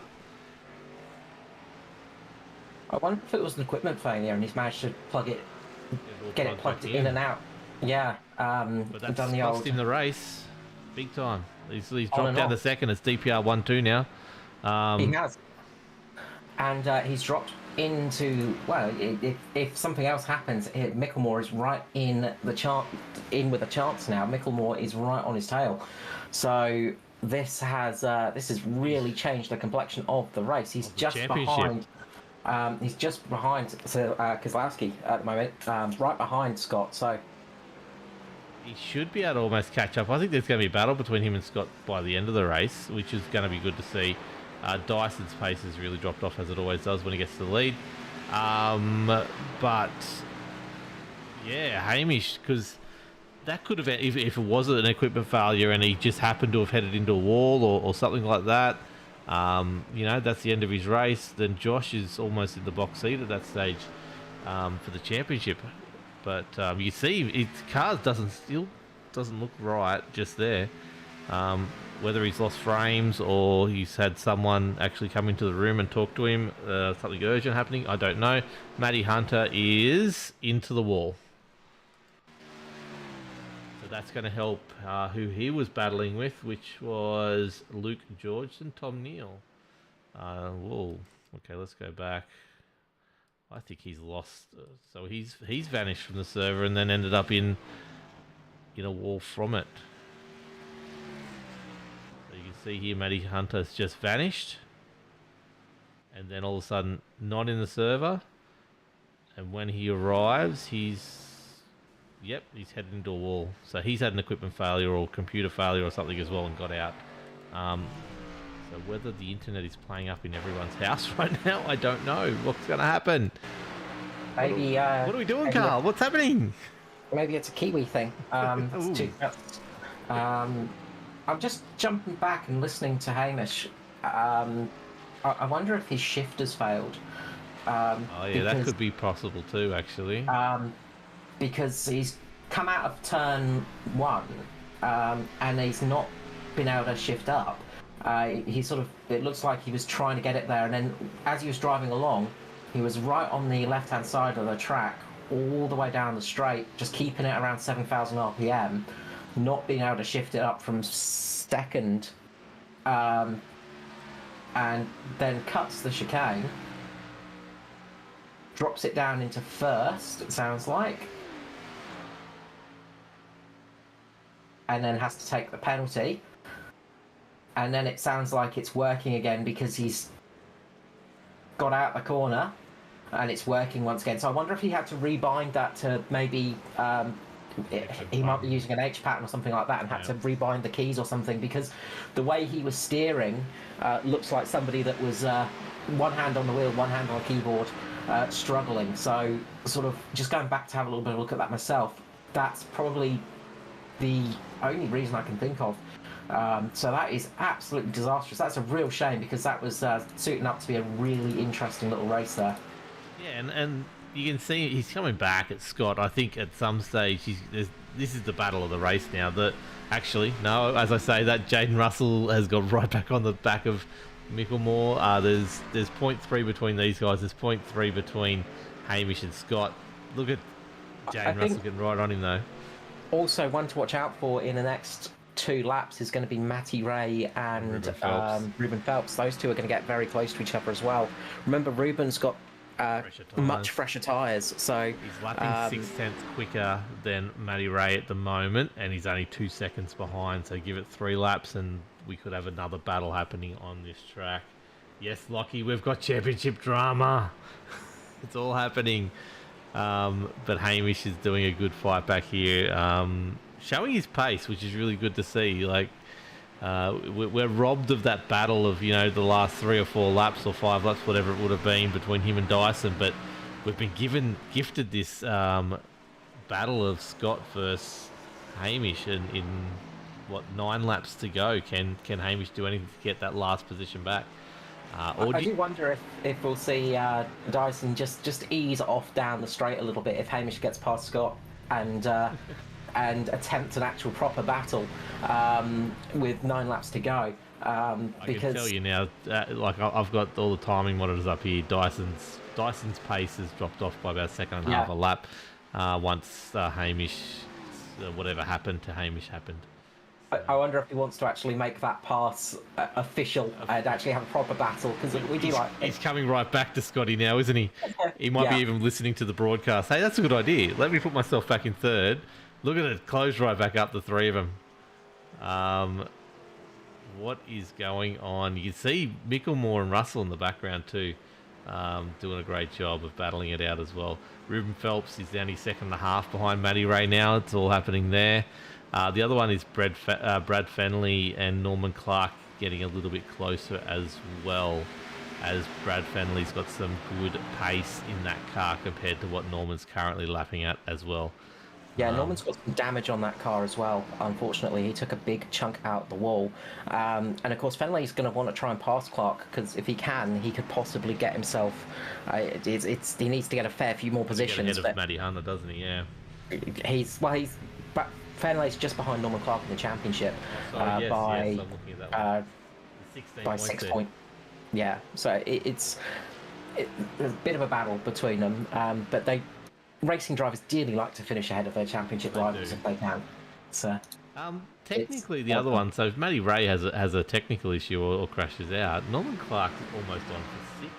S2: I wonder if it was an equipment failure and he's managed to get it plugged in and out. Yeah,
S1: but that's
S2: done the
S1: cost
S2: old...
S1: him the race, big time. He's dropped down to second. It's DPR 1-2 now.
S2: He has, and he's dropped into, well, if something else happens, Micklemore is right in the chance, in with a chance now. Micklemore is right on his tail, so this has really changed the complexion of the race. He's
S1: Of the
S2: just
S1: championship.
S2: behind. He's just behind Kozlowski at the moment, right behind Scott. So
S1: He should be able to almost catch up. I think there's going to be a battle between him and Scott by the end of the race, which is going to be good to see. Dyson's pace has really dropped off, as it always does when he gets to the lead. But yeah, Hamish, because that could have, if it was an equipment failure and he just happened to have headed into a wall or something like that, that's the end of his race. Then Josh is almost in the box seat at that stage for the championship. But you see, his car still doesn't look right just there. Whether he's lost frames or he's had someone actually come into the room and talk to him, something urgent happening, I don't know. Matty Hunter is into the wall. So that's going to help who he was battling with, which was Luke George and Tom Neal. Whoa. Okay, let's go back. I think he's lost. So he's vanished from the server and then ended up in a wall from it. So you can see here, Matty Hunter's just vanished, and then all of a sudden not in the server. And when he arrives, he's headed into a wall. So he's had an equipment failure or computer failure or something as well and got out. So whether the internet is playing up in everyone's house right now, I don't know. What's going to happen?
S2: maybe.
S1: What are we doing, Carl? What's happening?
S2: Maybe it's a Kiwi thing. I'm just jumping back and listening to Hamish. I wonder if his shift has failed.
S1: That could be possible too, actually.
S2: Because he's come out of turn 1 and he's not been able to shift up. It looks like he was trying to get it there, and then as he was driving along, he was right on the left-hand side of the track, all the way down the straight, just keeping it around 7,000 RPM, not being able to shift it up from second, and then cuts the chicane, drops it down into first, it sounds like, and then has to take the penalty. And then it sounds like it's working again because he's got out the corner and it's working once again. So I wonder if he had to rebind that to maybe he might be using an H pattern or something like that and had to rebind the keys or something, because the way he was steering looks like somebody that was one hand on the wheel, one hand on the keyboard, struggling. So sort of just going back to have a little bit of a look at that myself, that's probably the only reason I can think of. So that is absolutely disastrous. That's a real shame, because that was suiting up to be a really interesting little race there.
S1: Yeah, and you can see he's coming back at Scott. I think at some stage this is the battle of the race now. That actually, no, as I say that, Jaden Russell has got right back on the back of Micklemore. There's 0.3 between these guys. There's 0.3 between Hamish and Scott. Look at Jaden Russell getting right on him though.
S2: Also, one to watch out for in the next 2 laps is going to be Matty Ray and Ruben Phelps. Those two are going to get very close to each other as well. Remember, Ruben's got much fresher tyres, so
S1: he's lapping 0.6 quicker than Matty Ray at the moment, and he's only 2 seconds behind. So give it 3 laps, and we could have another battle happening on this track. Yes, Lockie, we've got championship drama. It's all happening. But Hamish is doing a good fight back here. Showing his pace, which is really good to see. Like, we're robbed of that battle of, the last 3 or 4 laps or 5 laps, whatever it would have been between him and Dyson, but we've been gifted this battle of Scott versus Hamish, and in 9 laps to go, can Hamish do anything to get that last position back?
S2: I do wonder if we'll see Dyson just ease off down the straight a little bit if Hamish gets past Scott and attempt an actual proper battle with 9 laps to go.
S1: I can tell you now, I've got all the timing monitors up here. Dyson's pace has dropped off by about a second and a half a lap once Hamish, whatever happened to Hamish happened.
S2: I wonder if he wants to actually make that pass official and actually have a proper battle, because we do like...
S1: He's coming right back to Scotty now, isn't he? He might be even listening to the broadcast. Hey, that's a good idea. Let me put myself back in third. Look at it, close right back up, the three of them. What is going on? You can see Micklemore and Russell in the background too, doing a great job of battling it out as well. Ruben Phelps is only second and a half behind Matty Ray now. It's all happening there. The other one is Brad Fenley and Norman Clark getting a little bit closer as well, as Brad Fenley's got some good pace in that car compared to what Norman's currently lapping at as well.
S2: Yeah, Norman's got some damage on that car as well. Unfortunately, he took a big chunk out the wall. And of course, Fenley's going to want to try and pass Clark, because if he can, he could possibly get himself... he needs to get a fair few more positions.
S1: He's ahead of Matty Hunter, doesn't he? Yeah.
S2: But Fenley's just behind Norman Clark in the championship by 6 points. Yeah, so it's a bit of a battle between them, but racing drivers dearly like to finish ahead of their championship rivals if they can. So
S1: technically, the other one. So if Matty Ray has a technical issue or crashes out, Norman Clark is almost on for 6.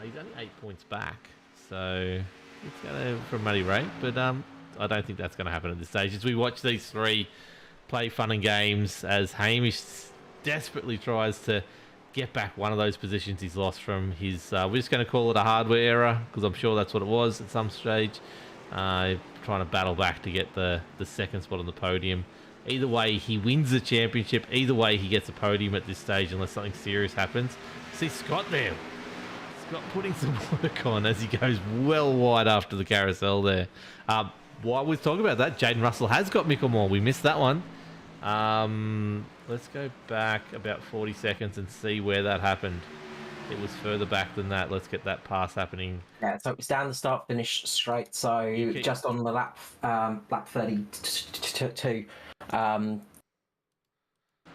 S1: He's only 8 points back, so it's going to from Matty Ray, but I don't think that's going to happen at this stage. As we watch these three play fun and games, as Hamish desperately tries to get back one of those positions he's lost from his... we're just going to call it a hardware error, because I'm sure that's what it was at some stage. Trying to battle back to get the second spot on the podium. Either way, he wins the championship. Either way, he gets a podium at this stage, unless something serious happens. See Scott there. Scott putting some work on as he goes well wide after the carousel there. While we're talking about that, Jaden Russell has got Micklemore. We missed that one. Let's go back about 40 seconds and see where that happened. It was further back than that. Let's get that pass happening.
S2: Yeah, so it's down the start finish straight. So just on the lap 32.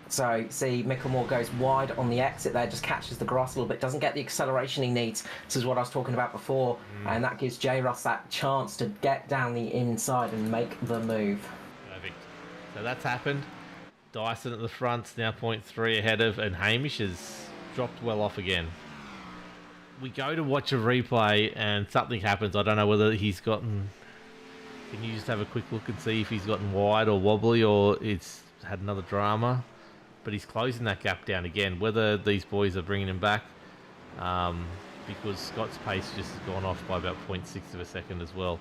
S2: So see, Micklemore goes wide on the exit there, just catches the grass a little bit, doesn't get the acceleration he needs. This is what I was talking about before, and that gives J. Russ that chance to get down the inside and make the move.
S1: Perfect. So that's happened. Dyson at the front's now 0.3 ahead of, and Hamish has dropped well off again. We go to watch a replay and something happens. I don't know whether he's gotten... Can you just have a quick look and see if he's gotten wide or wobbly or it's had another drama? But he's closing that gap down again. Whether these boys are bringing him back, because Scott's pace just has gone off by about 0.6 of a second as well.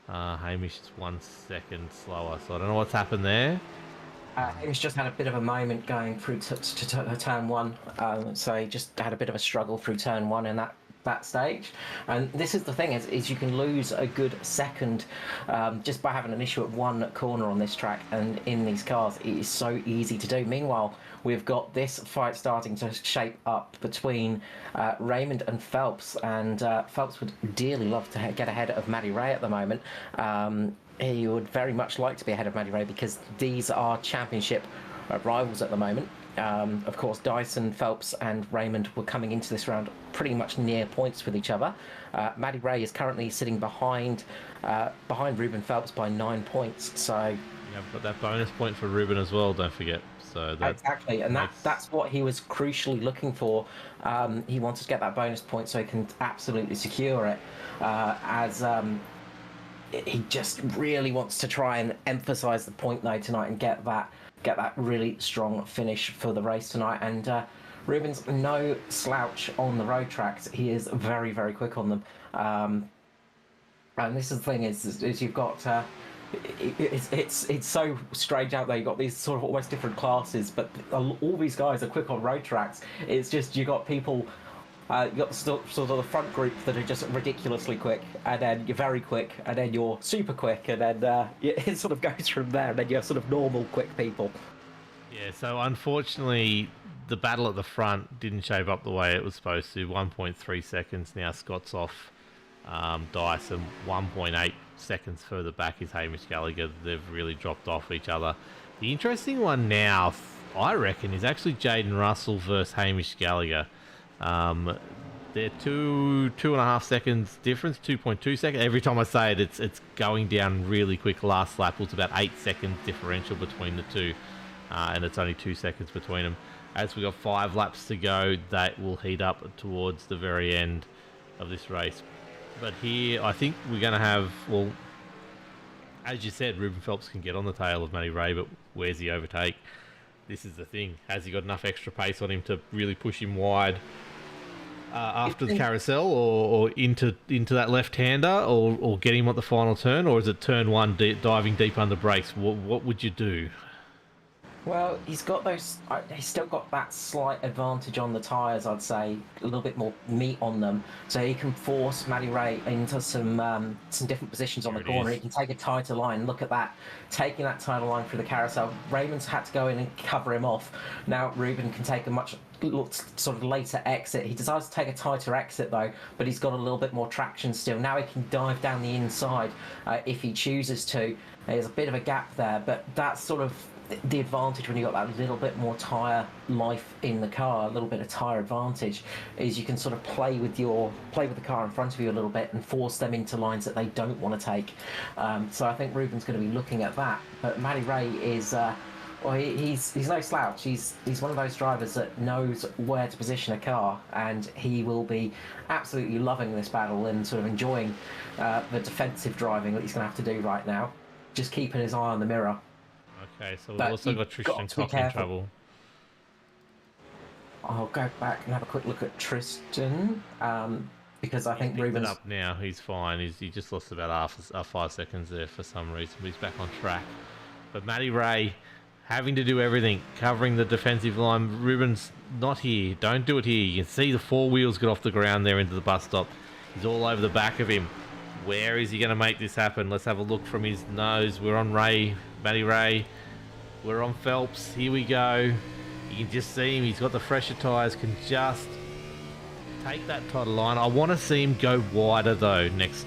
S1: Hamish is 1 second slower. So I don't know what's happened there.
S2: He's just had a bit of a moment going through to turn one, so he just had a bit of a struggle through turn one in that stage. And this is the thing, is you can lose a good second just by having an issue at one corner on this track, and in these cars it is so easy to do. Meanwhile, we've got this fight starting to shape up between Raymond and Phelps, and Phelps would dearly love to get ahead of Matty Ray at the moment. He would very much like to be ahead of Matty Ray, because these are championship rivals at the moment. Of course, Dyson, Phelps and Raymond were coming into this round pretty much near points with each other. Matty Ray is currently sitting behind Ruben Phelps by 9 points. So
S1: yeah, I've got that bonus point for Ruben as well, don't forget. So that
S2: exactly, and that's what he was crucially looking for. He wanted to get that bonus point so he can absolutely secure it, he just really wants to try and emphasize the point though tonight and get that really strong finish for the race tonight. And Ruben's no slouch on the road tracks. He is very, very quick on them. And this is the thing is you've got it's so strange out there. You've got these sort of almost different classes, but all these guys are quick on road tracks. It's just you got people. You got sort of the front group that are just ridiculously quick, and then you're very quick, and then you're super quick, and then it sort of goes from there, and then you're sort of normal quick people.
S1: Yeah, so unfortunately, the battle at the front didn't shape up the way it was supposed to. 1.3 seconds now, Scott's off Dyson. 1.8 seconds further back is Hamish Gallagher. They've really dropped off each other. The interesting one now, I reckon, is actually Jaden Russell versus Hamish Gallagher. They're 2.5 seconds difference, 2.2 seconds. Every time I say it, it's going down really quick. Last lap was about 8 seconds differential between the two. and it's only 2 seconds between them. As we got 5 laps to go, that will heat up towards the very end of this race. But here, I think we're going to have, well, as you said, Ruben Phelps can get on the tail of Matty Ray, but where's the overtake? This is the thing. Has he got enough extra pace on him to really push him wide after the carousel, or into that left-hander, or get him at the final turn, or is it turn one diving deep under brakes? What would you do?
S2: Well, he's got those. He's still got that slight advantage on the tyres. I'd say a little bit more meat on them, so he can force Matty Ray into some different positions on the corner. He can take a tighter line. Look at that, taking that tighter line through the carousel. Raymond's had to go in and cover him off. Now Ruben can take a much sort of later exit. He decides to take a tighter exit though, but he's got a little bit more traction still. Now he can dive down the inside if he chooses to. There's a bit of a gap there, but that's sort of the advantage when you've got that little bit more tyre life in the car, a little bit of tyre advantage, is you can sort of play with the car in front of you a little bit and force them into lines that they don't want to take. So I think Ruben's going to be looking at that. But Matty Ray is, he's no slouch. He's one of those drivers that knows where to position a car, and he will be absolutely loving this battle and sort of enjoying the defensive driving that he's going to have to do right now. Just keeping his eye on the mirror.
S1: Okay, so we've also got Tristan Cock in trouble.
S2: I'll go back and have a quick look at Tristan, because I think Ruben's
S1: up now. He's fine. He just lost about 5 seconds there for some reason, but he's back on track. But Matty Ray having to do everything, covering the defensive line. Ruben's not here. Don't do it here. You can see the 4 wheels get off the ground there into the bus stop. He's all over the back of him. Where is he going to make this happen? Let's have a look from his nose. We're on Matty Ray. We're on Phelps. Here we go. You can just see him. He's got the fresher tyres. Can just take that tighter line. I want to see him go wider though next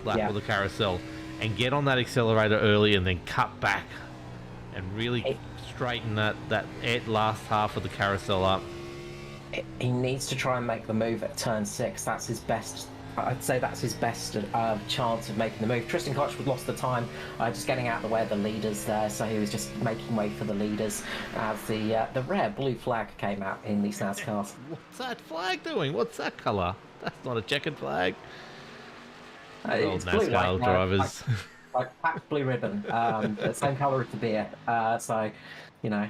S1: lap of the carousel, and get on that accelerator early, and then cut back and really straighten that last half of the carousel up.
S2: He needs to try and make the move at turn 6. That's his best. I'd say that's his best chance of making the move. Tristan Koch lost the time, just getting out of the way of the leaders there, so he was just making way for the leaders as the rare blue flag came out in these NASCARs.
S1: What's that flag doing? What's that colour? That's not a checkered flag.
S2: It's
S1: NASCAR
S2: blue, like,
S1: drivers.
S2: like packed blue ribbon, the same colour as the beer. So, you know.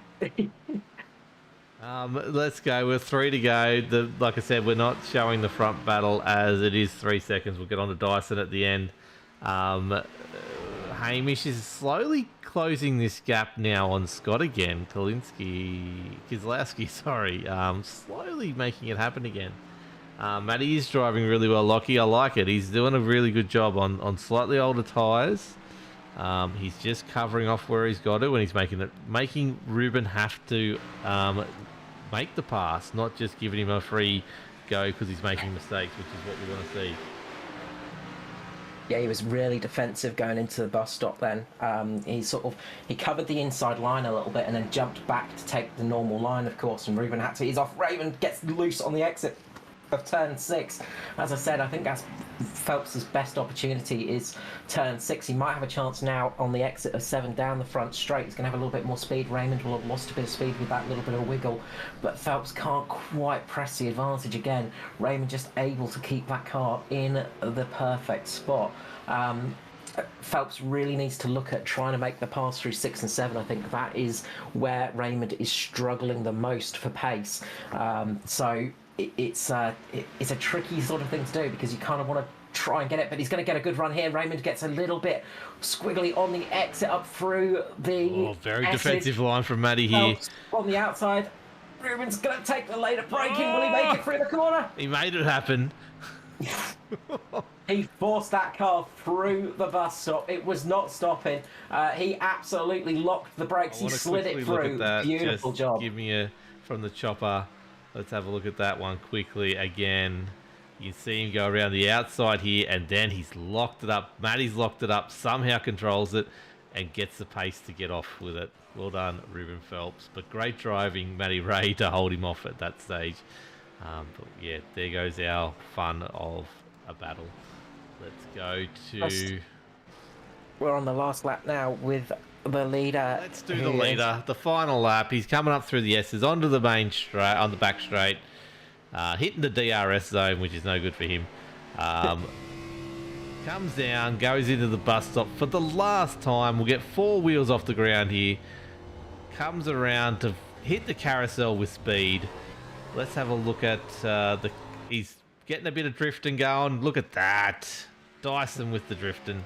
S1: Let's go. We're 3 to go. Like I said, we're not showing the front battle as it is 3 seconds. We'll get on to Dyson at the end. Hamish is slowly closing this gap now on Scott again. Kozlowski, sorry. Slowly making it happen again. Matty is driving really well, Lockie. I like it. He's doing a really good job on slightly older tyres. He's just covering off where he's got to, and he's making Ruben have to make the pass, not just giving him a free go because he's making mistakes, which is what we want to see.
S2: Yeah, he was really defensive going into the bus stop then. He covered the inside line a little bit and then jumped back to take the normal line, of course, and Ruben had to ease off. Raymond gets loose on the exit of turn 6. As I said, I think that's Phelps' best opportunity is turn 6. He might have a chance now on the exit of 7 down the front straight. He's going to have a little bit more speed. Raymond will have lost a bit of speed with that little bit of wiggle, but Phelps can't quite press the advantage again. Raymond just able to keep that car in the perfect spot. Phelps really needs to look at trying to make the pass through 6 and 7. I think that is where Raymond is struggling the most for pace. So it's a tricky sort of thing to do, because you kind of want to try and get it, but he's going to get a good run here. Raymond gets a little bit squiggly on the exit up through the
S1: very defensive line from Matty here.
S2: On the outside, Ruben's going to take the later braking. Will he make it through the corner?
S1: He made it happen.
S2: He forced that car through the bus stop. It was not stopping. He absolutely locked the brakes. He slid it through. Beautiful job.
S1: Give me a from the chopper. Let's have a look at that one quickly again. You can see him go around the outside here, and then he's locked it up. Matty's locked it up, somehow controls it, and gets the pace to get off with it. Well done, Ruben Phelps. But great driving, Matty Ray, to hold him off at that stage. But yeah, there goes our fun of a battle. Let's go to...
S2: We're on the last lap now with the leader.
S1: Let's do the leader. The final lap. He's coming up through the S's onto the main straight, on the back straight, hitting the DRS zone, which is no good for him. Comes down, goes into the bus stop for the last time. We'll get 4 wheels off the ground here. Comes around to hit the carousel with speed. Let's have a look at he's getting a bit of drifting going. Look at that. Dyson with the drifting.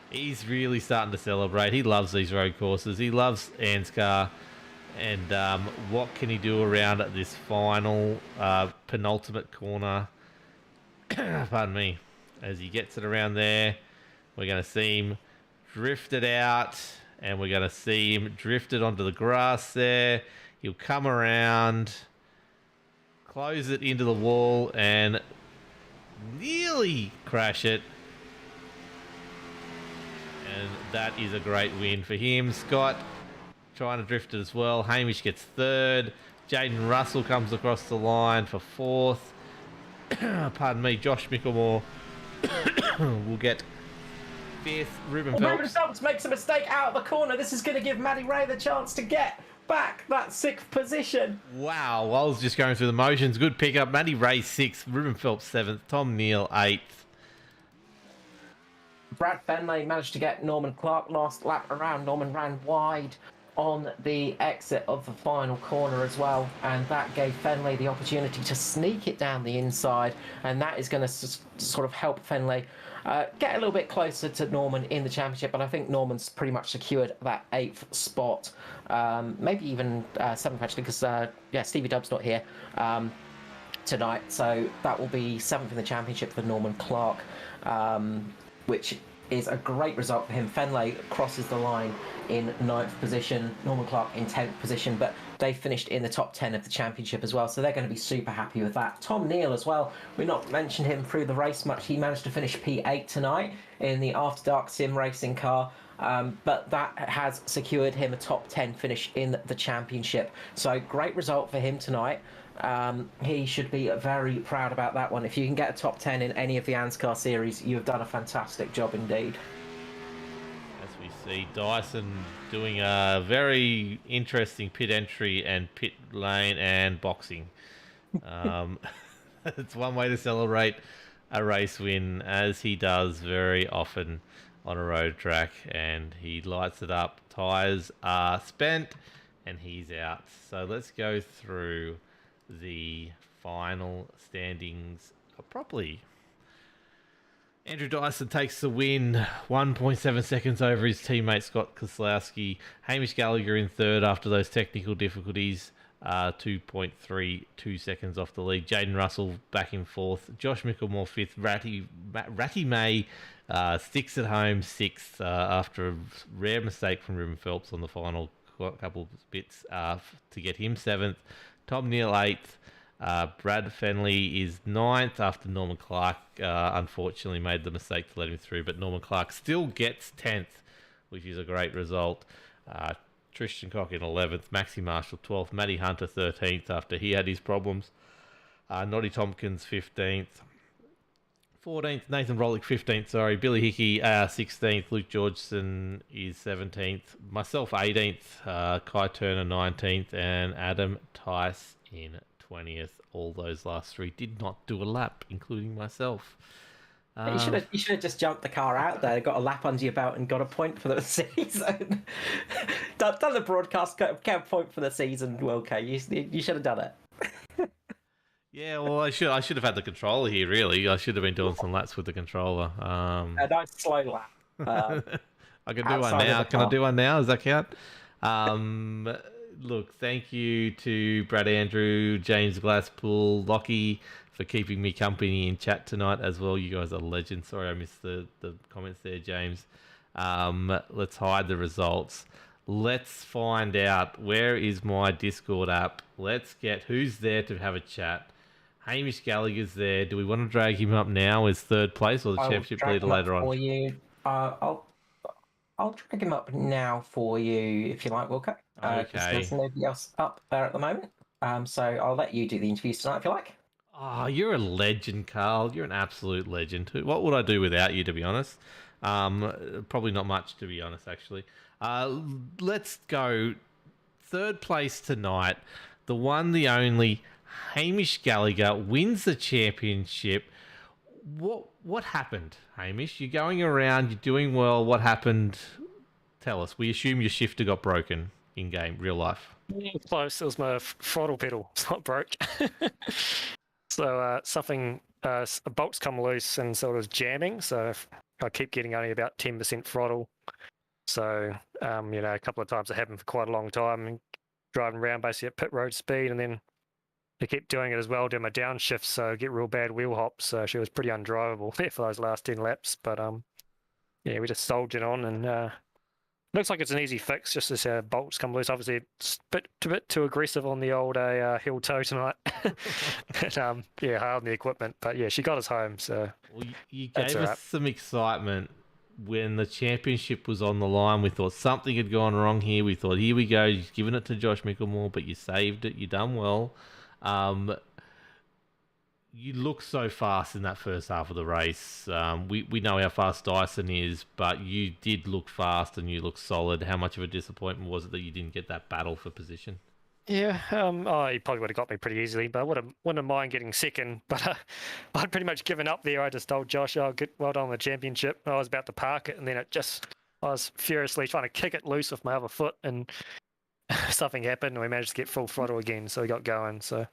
S1: He's really starting to celebrate. He loves these road courses. He loves ANZCAR. And what can he do around this final penultimate corner? Pardon me. As he gets it around there, we're going to see him drifted out, and we're going to see him drifted onto the grass there. He'll come around, close it into the wall, and nearly crash it. And that is a great win for him. Scott trying to drift it as well. Hamish gets third. Jaden Russell comes across the line for fourth. Pardon me, Josh Mickelmore will get fifth. Ruben
S2: Phelps makes a mistake out of the corner. This is going to give Matty Ray the chance to get back that 6th position.
S1: Wow, I was just going through the motions. Good pickup. Matty Ray 6th, Ruben Phelps 7th, Tom Neal 8th.
S2: Brad Fenley managed to get Norman Clark last lap around. Norman ran wide on the exit of the final corner as well, and that gave Fenley the opportunity to sneak it down the inside, and that is going to sort of help Fenley get a little bit closer to Norman in the championship. But I think Norman's pretty much secured that 8th spot, maybe even 7th actually, because Stevie Dubb's not here tonight, so that will be 7th in the championship for Norman Clark, which is a great result for him. Fenley crosses the line in 9th position, Norman Clark in 10th position, but they finished in the top 10 of the championship as well, so they're going to be super happy with that. Tom Neal as well, we've not mentioned him through the race much. He managed to finish P8 tonight in the After Dark sim racing car, but that has secured him a top 10 finish in the championship. So great result for him tonight. He should be very proud about that one. If you can get a top 10 in any of the ANZCAR series, you have done a fantastic job indeed.
S1: As we see Dyson doing a very interesting pit entry and pit lane and boxing. It's one way to celebrate a race win, as he does very often on a road track, and he lights it up. Tyres are spent and he's out. So let's go through the final standings properly. Andrew Dyson takes the win, 1.7 seconds over his teammate Scott Kozlowski. Hamish Gallagher in third after those technical difficulties, 2.32 seconds off the lead. Jaden Russell back in fourth. Josh Mickelmore fifth. Ratty May sticks at home sixth after a rare mistake from Ruben Phelps on the final couple of bits to get him seventh. Tom Neal 8th. Brad Fenley is 9th after Norman Clark unfortunately made the mistake to let him through, but Norman Clark still gets 10th, which is a great result. Tristan Cock in 11th, Maxi Marshall 12th, Matty Hunter 13th after he had his problems. Noddy Tompkins 15th. 14th, Nathan Rolick 15th, sorry. Billy Hickey 16th, Luke Georgeson is 17th. Myself 18th, Kai Turner 19th, and Adam Tice in 20th. All those last three did not do a lap, including myself.
S2: You should have just jumped the car out there, got a lap under your belt, and got a point for the season. done the broadcast, got a point for the season. Well, okay, you should have done it.
S1: Yeah, well, I should have had the controller here. Really, I should have been doing some laps with the controller.
S2: A nice slow lap.
S1: I can do one now. Can I do one now? Does that count? Look, thank you to Brad Andrew, James Glasspool, Lockie for keeping me company in chat tonight as well. You guys are legends. Sorry, I missed the comments there, James. Let's hide the results. Let's find out, where is my Discord app? Let's get who's there to have a chat. Hamish Gallagher's there. Do we want to drag him up now as third place, or the championship leader later on?
S2: For you. I'll drag him up now for you if you like, Wilco.
S1: Okay.
S2: There's nobody else up there at the moment. So I'll let you do the interviews tonight if you like.
S1: Oh, you're a legend, Carl. You're an absolute legend. What would I do without you, to be honest? Probably not much, to be honest, actually. Let's go. Third place tonight. The one, the only, Hamish Gallagher wins the championship. What happened, Hamish? You're going around, you're doing well. What happened? Tell us. We assume your shifter got broken in game, real life.
S3: Yeah, close. It was my throttle pedal. It's not broke. So something, a bolt's come loose and so it was jamming. So I keep getting only about 10% throttle. So, a couple of times it happened for quite a long time. Driving around basically at pit road speed, and then I kept doing it as well, doing my downshift, so I get real bad wheel hops. So she was pretty undrivable there for those last 10 laps. But we just soldiered on, and looks like it's an easy fix. Just as bolts come loose, obviously it's a bit too aggressive on the old heel toe tonight. But hard on the equipment. But yeah, she got us home. So
S1: you gave us some excitement. When the championship was on the line, we thought something had gone wrong here. We thought, here we go, you've given it to Josh Mickelmore, but you saved it. You done well. You look so fast in that first half of the race. We know how fast Dyson is, but you did look fast and you look solid. How much of a disappointment was it that you didn't get that battle for position?
S3: Yeah, he probably would have got me pretty easily, but I wouldn't mind getting second. But I'd pretty much given up there. I just told Josh, well done on the championship. I was about to park it, and then I was furiously trying to kick it loose with my other foot, and something happened, and we managed to get full throttle again, so we got going. So,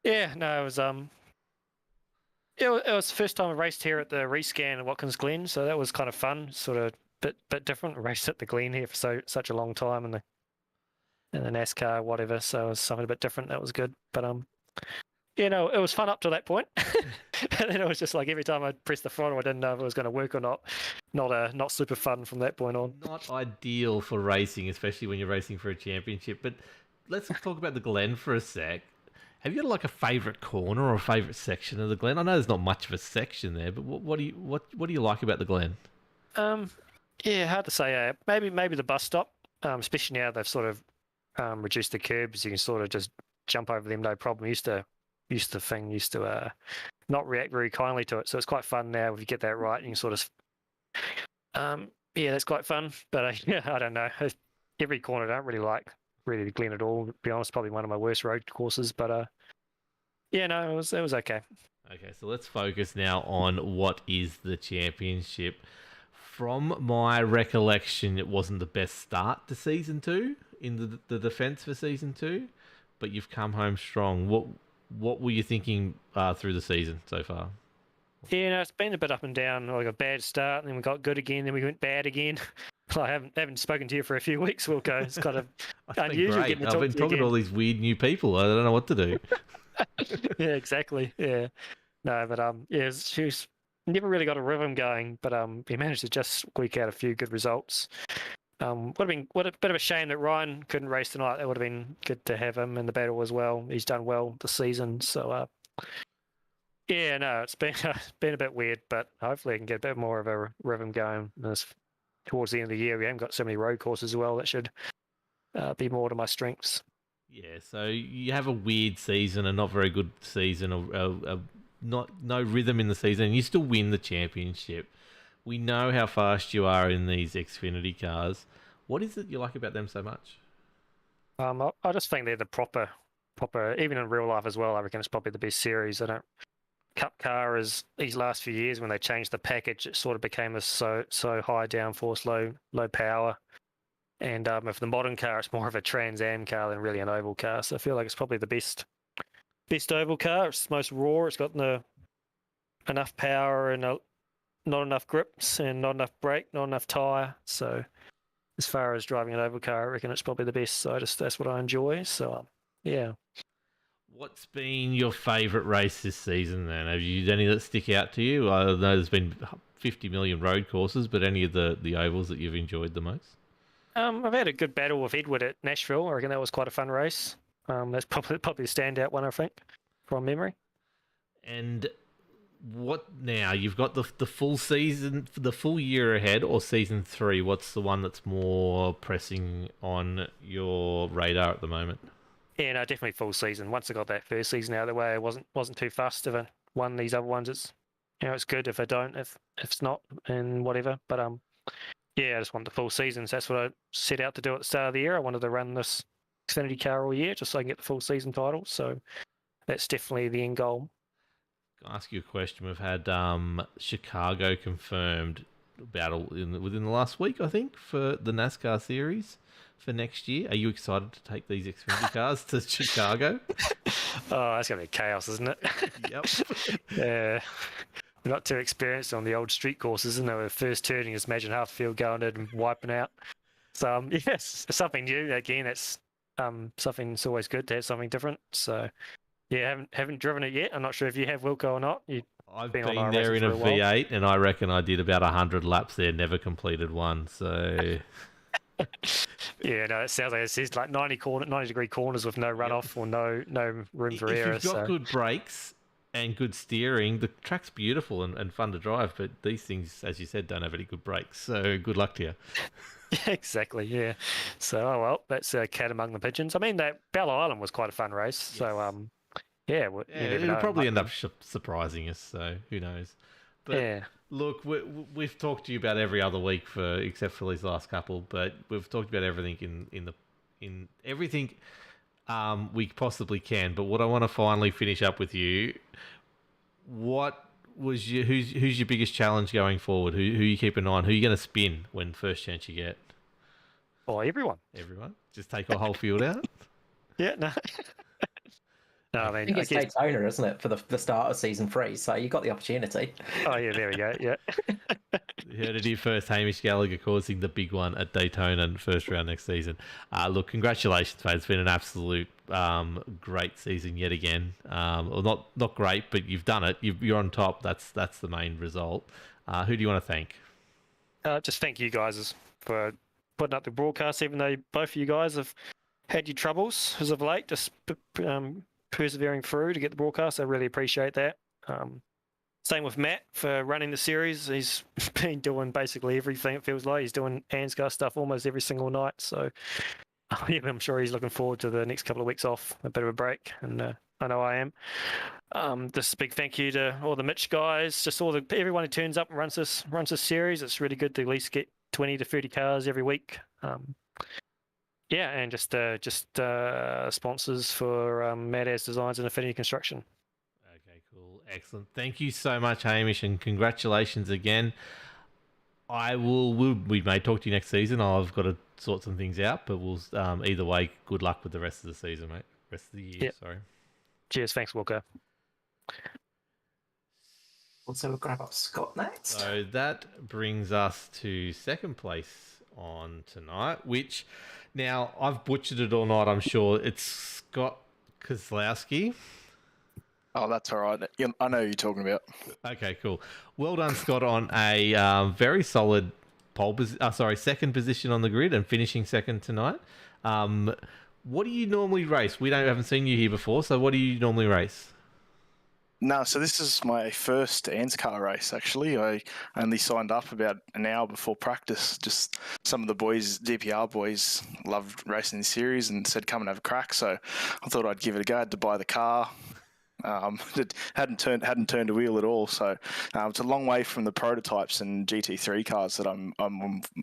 S3: yeah, no, it was it was the first time I raced here at the rescan at Watkins Glen, so that was kind of fun, sort of bit different. I raced at the Glen here for such a long time, and the NASCAR, whatever, so it was something a bit different. That was good. But it was fun up to that point. And then it was just like every time I pressed the throttle, I didn't know if it was going to work or not. Not super fun from that point on.
S1: Not ideal for racing, especially when you're racing for a championship. But let's talk about the Glen for a sec. Have you got like a favourite corner or a favourite section of the Glen? I know there's not much of a section there, but what do you like about the Glen?
S3: Hard to say. Maybe the bus stop, especially now they've sort of reduce the curbs. You can sort of just jump over them, no problem. Used to not react very kindly to it, so it's quite fun now. If you get that right, you can sort of that's quite fun. But I don't know, every corner I don't really like the Glen at all, to be honest. Probably one of my worst road courses, but it was okay.
S1: Okay, so let's focus now on what is the championship. From my recollection, it wasn't the best start to season 2 in the defence for season 2, but you've come home strong. What were you thinking through the season so far?
S3: Yeah, it's been a bit up and down. Like a bad start, and then we got good again, then we went bad again. I haven't spoken to you for a few weeks, Wilco. It's kind of unusual.
S1: I've been talking to all these weird new people. I don't know what to do.
S3: Yeah, exactly. Yeah, no, but she's never really got a rhythm going. But he managed to just squeak out a few good results. Would have been a bit of a shame that Ryan couldn't race tonight. That would have been good to have him in the battle as well. He's done well this season, so it's been a bit weird, but hopefully I can get a bit more of a rhythm going towards the end of the year. We haven't got so many road courses as well. That should be more to my strengths.
S1: Yeah, so you have a weird season, a not very good season, no rhythm in the season, and you still win the championship. We know how fast you are in these Xfinity cars. What is it you like about them so much?
S3: I just think they're the proper, even in real life as well. I reckon it's probably the best series. Cup car is these last few years when they changed the package, it sort of became so high downforce, low power. And if the modern car, it's more of a Trans Am car than really an oval car. So I feel like it's probably the best oval car. It's the most raw. It's got enough power and not enough grips and not enough brake, not enough tyre. So as far as driving an oval car, I reckon it's probably the best. So that's what I enjoy. So yeah.
S1: What's been your favourite race this season then? Have you any that stick out to you? I know there's been 50 million road courses, but any of the ovals that you've enjoyed the most?
S3: I've had a good battle with Edward at Nashville. I reckon that was quite a fun race. That's probably the standout one, I think, from memory.
S1: And what now? You've got the full season, the full year ahead, or season 3? What's the one that's more pressing on your radar at the moment?
S3: Yeah, no, definitely full season. Once I got that first season out of the way, I wasn't too fussed if I won these other ones. It's good if I don't, if it's not, and whatever. But yeah, I just want the full season. So that's what I set out to do at the start of the year. I wanted to run this Xfinity car all year just so I can get the full season title. So that's definitely the end goal.
S1: I'll ask you a question. We've had Chicago confirmed within the last week, I think, for the NASCAR series for next year. Are you excited to take these Xfinity cars to Chicago?
S3: Oh, that's going to be chaos, isn't it?
S1: Yep.
S3: Yeah. We're not too experienced on the old street courses, isn't it? We're first turning, just imagine half the field going in and wiping out. So, yes, something new. Again, that's something that's always good to have something different. So, yeah, haven't driven it yet. I'm not sure if you have, Wilco, or not.
S1: I've been there in a V8, and I reckon I did about 100 laps there, never completed one. So,
S3: yeah, no, it sounds like it's like 90-degree corners with no runoff or no room for error.
S1: If you've got good brakes and good steering, the track's beautiful and fun to drive. But these things, as you said, don't have any good brakes. So, good luck to you.
S3: Yeah, exactly, yeah. So, oh well, that's a cat among the pigeons. I mean, that Bell Island was quite a fun race. Yes. So, yeah,
S1: it'll probably end up surprising us. So who knows? But
S3: yeah.
S1: Look, we've talked to you about every other week except for these last couple, but we've talked about everything in everything we possibly can. But what I want to finally finish up with you, what was who's your biggest challenge going forward? Who you keep an eye on? Who are you going to spin when first chance you get?
S3: Oh, everyone.
S1: Everyone? Just take a whole field out?
S3: Yeah, no. No, I
S2: think it's Daytona, isn't it, for the start of season 3? So you got the opportunity.
S3: Oh yeah, there we go. Yeah.
S1: You heard it here first. Hamish Gallagher causing the big one at Daytona in the first round next season. Look, congratulations, mate. It's been an absolute great season yet again. Well, not great, but you've done it. You're on top. That's the main result. Who do you want to thank?
S3: Just thank you guys for putting up the broadcast, even though both of you guys have had your troubles as of late. Just persevering through to get the broadcast. I really appreciate that. Same with Matt for running the series. He's been doing basically everything, it feels like. He's doing ANZCAR stuff almost every single night. So I'm sure he's looking forward to the next couple of weeks off, a bit of a break. And I know I am. Just a big thank you to all the Mitch guys, just everyone who turns up and runs this series. It's really good to at least get 20 to 30 cars every week. Yeah, and just sponsors for Mad Designs and Affinity Construction.
S1: Okay, cool. Excellent. Thank you so much, Hamish, and congratulations again. We may talk to you next season. I've got to sort some things out, but we'll either way, good luck with the rest of the season, mate. Rest of the year, sorry.
S3: Cheers. Thanks, Walker.
S2: Also, we'll grab up Scott next.
S1: So that brings us to second place on tonight, which... Now, I've butchered it all night, I'm sure. It's Scott Kozlowski.
S4: Oh, that's all right. I know who you're talking about. Okay,
S1: cool. Well done, Scott, on a very solid second position on the grid and finishing second tonight. What do you normally race? We haven't seen you here before, so what do you normally race?
S4: No, so this is my first ANZCAR race, actually. I only signed up about an hour before practice. Just some of the boys, DPR boys, loved racing this series and said, come and have a crack. So I thought I'd give it a go. I had to buy the car. It hadn't turned a wheel at all. So it's a long way from the prototypes and GT3 cars that I'm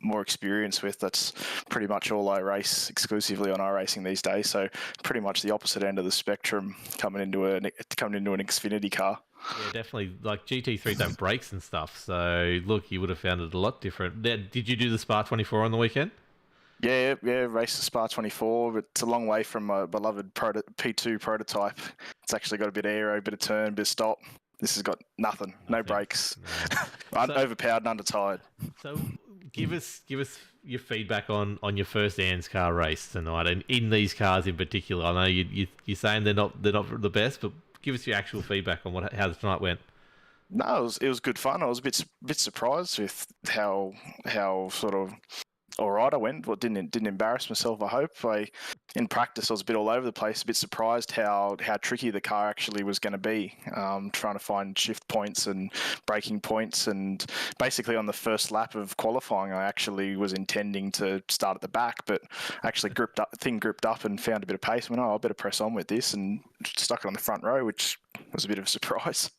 S4: more experienced with. That's pretty much all I race exclusively on iRacing these days. So pretty much the opposite end of the spectrum coming into an Xfinity car.
S1: Yeah, definitely. Like GT3s have brakes and stuff. So look, you would have found it a lot different. Did you do the Spa 24 on the weekend?
S4: Yeah, raced the Spa 24, but it's a long way from my beloved P2 prototype. It's actually got a bit of aero, bit of turn, bit of stop. This has got nothing, no brakes. No. Overpowered and undertired. So
S1: give us your feedback on your first ANZCAR race tonight, and in these cars in particular. I know you're saying they're not the best, but give us your actual feedback on how tonight went.
S4: No, it was good fun. I was a bit surprised with how sort of all right I went. Well, didn't embarrass myself, I hope. In practice, I was a bit all over the place, a bit surprised how tricky the car actually was going to be, trying to find shift points and braking points. And basically on the first lap of qualifying, I actually was intending to start at the back, but actually gripped up and found a bit of pace. I went, I better press on with this, and stuck it on the front row, which was a bit of a surprise.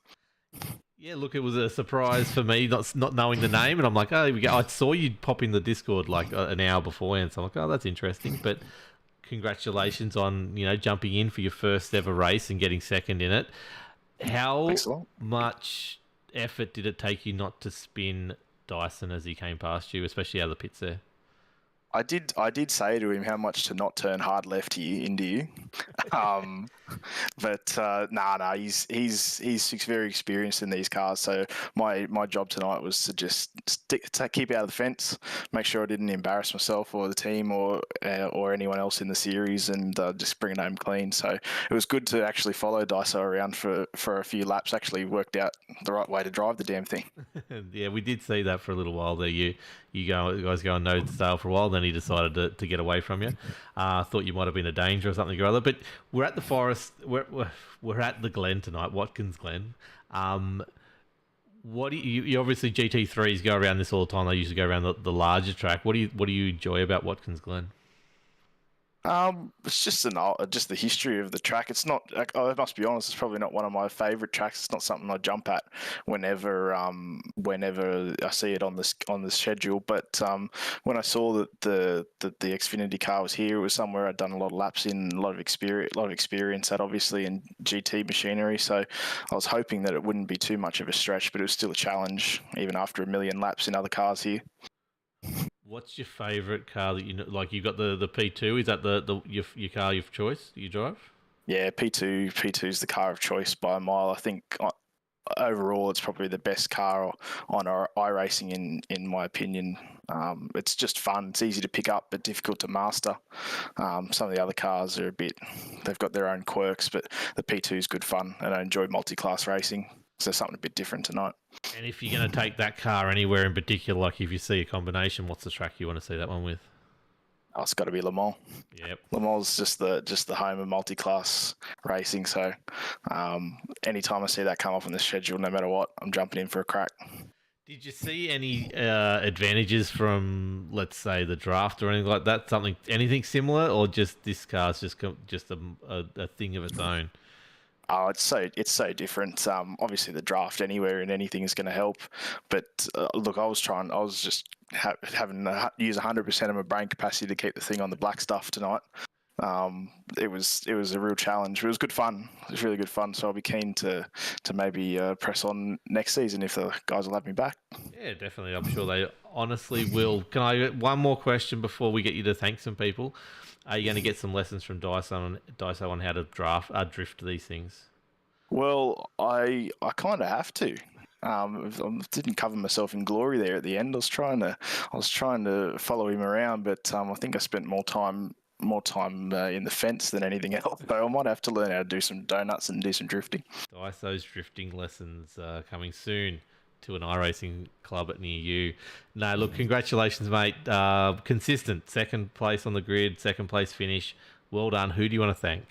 S1: Yeah, look, it was a surprise for me not knowing the name, and I'm like, oh, here we go. I saw you pop in the Discord like an hour beforehand, so I'm like, oh, that's interesting. But congratulations on jumping in for your first ever race and getting second in it. How
S4: Thanks a lot.
S1: much effort did it take you not to spin Dyson as he came past you, especially out of the pits there?
S4: I did say to him how much to not turn hard left here into you, but he's very experienced in these cars. So my job tonight was to just keep out of the fence, make sure I didn't embarrass myself or the team or anyone else in the series, and just bring it home clean. So it was good to actually follow Daiso around for a few laps. Actually worked out the right way to drive the damn thing.
S1: Yeah, we did see that for a little while there. You guys go on nose style for a while, then he decided to get away from you. Thought you might have been a danger or something or other. But we're at the forest. We're at the Glen tonight, Watkins Glen. What do you obviously GT3s go around this all the time. They usually go around the larger track. What do you enjoy about Watkins Glen?
S4: It's just the history of the track. It's not. I must be honest. It's probably not one of my favourite tracks. It's not something I jump at whenever I see it on the schedule. But when I saw that the Xfinity car was here, it was somewhere I'd done a lot of laps in, a lot of experience at, obviously, in GT machinery. So I was hoping that it wouldn't be too much of a stretch, but it was still a challenge, even after a million laps in other cars here.
S1: What's your favourite car that you know? Like you got the P2? Is that your car of choice that you drive?
S4: Yeah, P2 is the car of choice by a mile. I think overall it's probably the best car on our iRacing in my opinion. It's just fun. It's easy to pick up but difficult to master. Some of the other cars are they've got their own quirks, but the P2 is good fun, and I enjoy multi-class racing. So something a bit different tonight.
S1: And if you're going to take that car anywhere in particular, like if you see a combination, what's the track you want to see that one with?
S4: Oh, it's got to be Le Mans.
S1: Yep.
S4: Le Mans is just the home of multi-class racing. So anytime I see that come up on the schedule, no matter what, I'm jumping in for a crack.
S1: Did you see any advantages from, let's say, the draft or anything like that? Anything similar, or just this car's just a thing of its own?
S4: Oh, it's so different. Obviously, the draft anywhere and anything is going to help. But look, I was just having to use 100% of my brain capacity to keep the thing on the black stuff tonight. It was a real challenge. It was good fun. It was really good fun. So I'll be keen to maybe press on next season if the guys will have me back.
S1: Yeah, definitely. I'm sure they honestly will. Can I get one more question before we get you to thank some people? Are you going to get some lessons from Daiso on how to drift these things?
S4: Well, I kind of have to. I didn't cover myself in glory there at the end. I was trying to follow him around, but I think I spent more time in the fence than anything else. So I might have to learn how to do some donuts and do some drifting.
S1: Daiso's drifting lessons coming soon to an iRacing club near you. No, look, congratulations, mate. Consistent. Second place on the grid, second place finish. Well done. Who do you want to thank?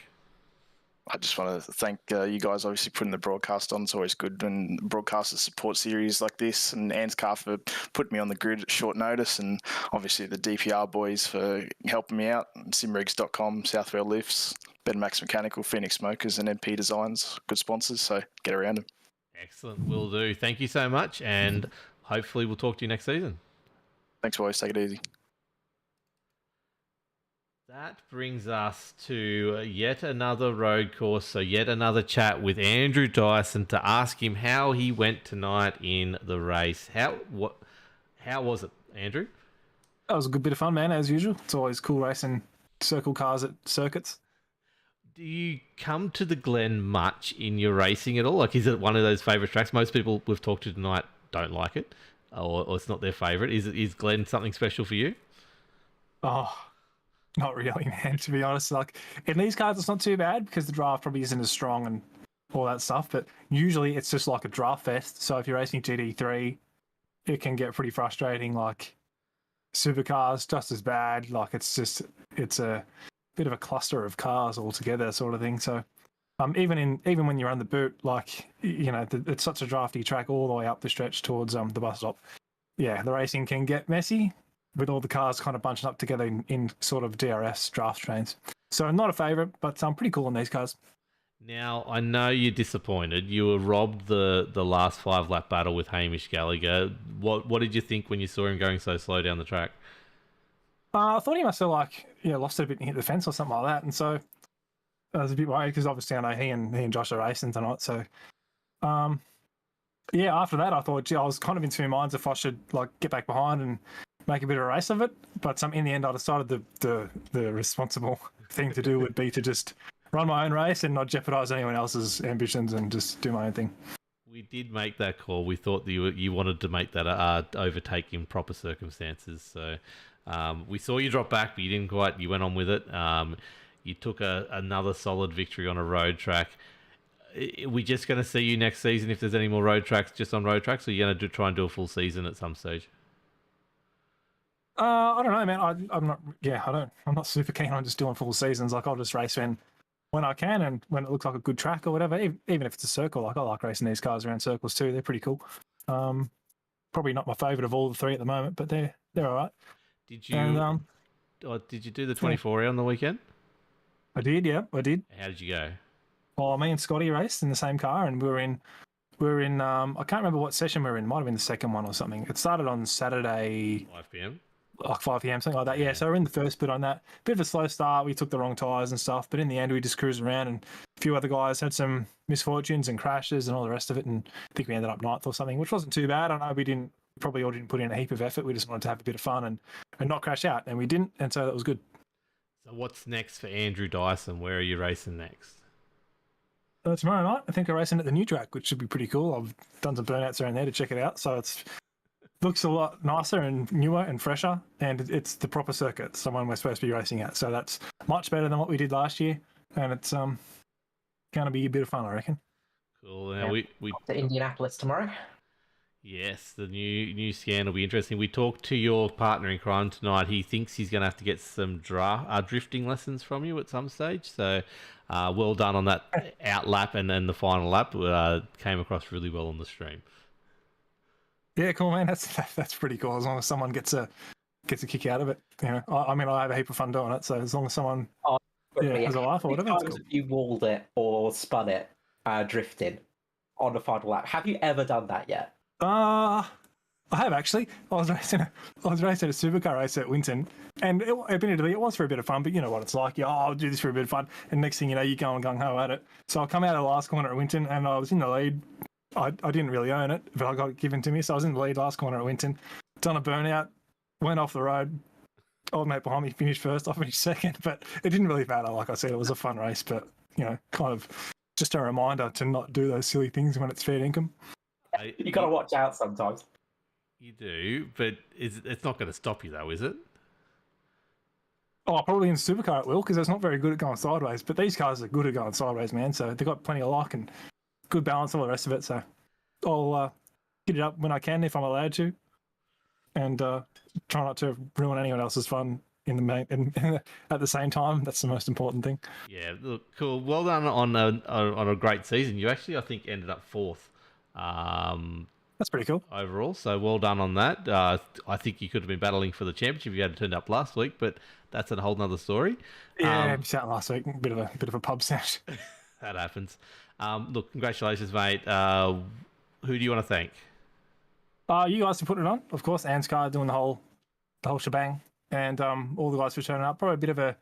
S4: I just want to thank you guys, obviously, putting the broadcast on. It's always good when broadcasters support series like this, and ANZCAR for putting me on the grid at short notice, and obviously the DPR boys for helping me out, simrigs.com, Southwell Lifts, Better Max Mechanical, Phoenix Smokers, and MP Designs. Good sponsors, so get around them.
S1: Excellent. Will do. Thank you so much, and hopefully we'll talk to you next season.
S4: Thanks, boys. Take it easy.
S1: That brings us to yet another road course, so yet another chat with Andrew Dyson to ask him how he went tonight in the race. How was it, Andrew?
S5: That was a good bit of fun, man, as usual. It's always cool racing circle cars at circuits.
S1: Do you come to the Glen much in your racing at all? Like, is it one of those favourite tracks? Most people we've talked to tonight don't like it, or it's not their favourite. Is Glen something special for you?
S5: Oh, not really, man, to be honest. Like, in these cars, it's not too bad because the draft probably isn't as strong and all that stuff, but usually it's just like a draft fest. So if you're racing GT3, it can get pretty frustrating. Like, supercars, just as bad. Like, it's a bit of a cluster of cars altogether sort of thing. So even when you're on the boot, like, you know, it's such a drafty track all the way up the stretch towards the bus stop. Yeah, the racing can get messy with all the cars kind of bunching up together in sort of DRS draft trains. So not a favourite, but pretty cool on these cars.
S1: Now, I know you're disappointed. You were robbed the last 5 lap battle with Hamish Gallagher. What did you think when you saw him going so slow down the track?
S5: I thought he must have lost it a bit and hit the fence or something like that, and so I was a bit worried because obviously I know he and Josh are racing tonight. So, after that I thought, I was kind of in two minds if I should get back behind and make a bit of a race of it. But in the end, I decided the responsible thing to do would be to just run my own race and not jeopardize anyone else's ambitions and just do my own thing.
S1: We did make that call. We thought that you wanted to make that overtake in proper circumstances. So we saw you drop back, but you didn't quite. You went on with it. You took another solid victory on a road track. Are we just going to see you next season if there's any more road tracks, just on road tracks, or are you going to try and do a full season at some stage?
S5: I don't know, man. I'm not. Yeah, I don't. I'm not super keen on just doing full seasons. I'll just race when I can and when it looks like a good track or whatever. Even if it's a circle, I like racing these cars around circles too. They're pretty cool. Probably not my favourite of all the three at the moment, but they're all right.
S1: Did you do the 24 hour on the weekend?
S5: I did, yeah, I did.
S1: How did you go?
S5: Well, me and Scotty raced in the same car, and we were in. I can't remember what session we were in. Might have been the second one or something. It started on Saturday.
S1: 5 p.m.
S5: Like 5 p.m, something like that. Yeah, so we're in the first bit on that. Bit of a slow start. We took the wrong tyres and stuff, but in the end, we just cruised around, and a few other guys had some misfortunes and crashes and all the rest of it. And I think we ended up ninth or something, which wasn't too bad. I know we probably all didn't put in a heap of effort. We just wanted to have a bit of fun and not crash out, and we didn't, and so that was good.
S1: So what's next for Andrew Dyson? Where are you racing next?
S5: Tomorrow night, I think I'm racing at the new track, which should be pretty cool. I've done some burnouts around there to check it out, so it's looks a lot nicer and newer and fresher, and it's the proper circuit, the one we're supposed to be racing at. So that's much better than what we did last year, and it's going to be a bit of fun, I reckon.
S1: Cool. Now we
S2: to Indianapolis tomorrow.
S1: Yes, the new scan will be interesting. We talked to your partner in crime tonight. He thinks he's going to have to get some drifting lessons from you at some stage. So well done on that out lap and then the final lap. Came across really well on the stream.
S5: Yeah, cool, man. That's pretty cool. As long as someone gets a kick out of it, I mean, I have a heap of fun doing it. So as long as someone has a laugh or whatever, that's cool.
S2: You walled it or spun it, drifting on the final lap. Have you ever done that yet?
S5: I have actually. I was racing a supercar race at Winton, and admittedly it was for a bit of fun. But you know what it's like. I'll do this for a bit of fun, and next thing you know, you're going gung ho at it. So I come out of the last corner at Winton, and I was in the lead. I didn't really own it, but I got it given to me. So I was in the lead last corner at Winton, done a burnout, went off the road. Old mate behind me finished first, I finished second, but it didn't really matter. Like I said, it was a fun race, but kind of just a reminder to not do those silly things when it's fair income.
S2: You got to watch out sometimes.
S1: You do, but it's not going to stop you though, is it?
S5: Oh, probably in the supercar it will, because it's not very good at going sideways. But these cars are good at going sideways, man. So they've got plenty of luck and good balance, all the rest of it. So I'll get it up when I can, if I'm allowed to, and try not to ruin anyone else's fun at the same time. That's the most important thing.
S1: Yeah, look, cool. Well done on a great season. You actually, I think, ended up fourth.
S5: That's pretty cool
S1: overall. So well done on that. I think you could have been battling for the championship if you had turned up last week, but that's a whole nother story.
S5: Yeah, I sat last week. Bit of a pub sesh.
S1: That happens. Look, congratulations, mate. Who do you want to thank?
S5: You guys for putting it on, of course. ANZCAR doing the whole shebang, and all the guys for turning up. Probably a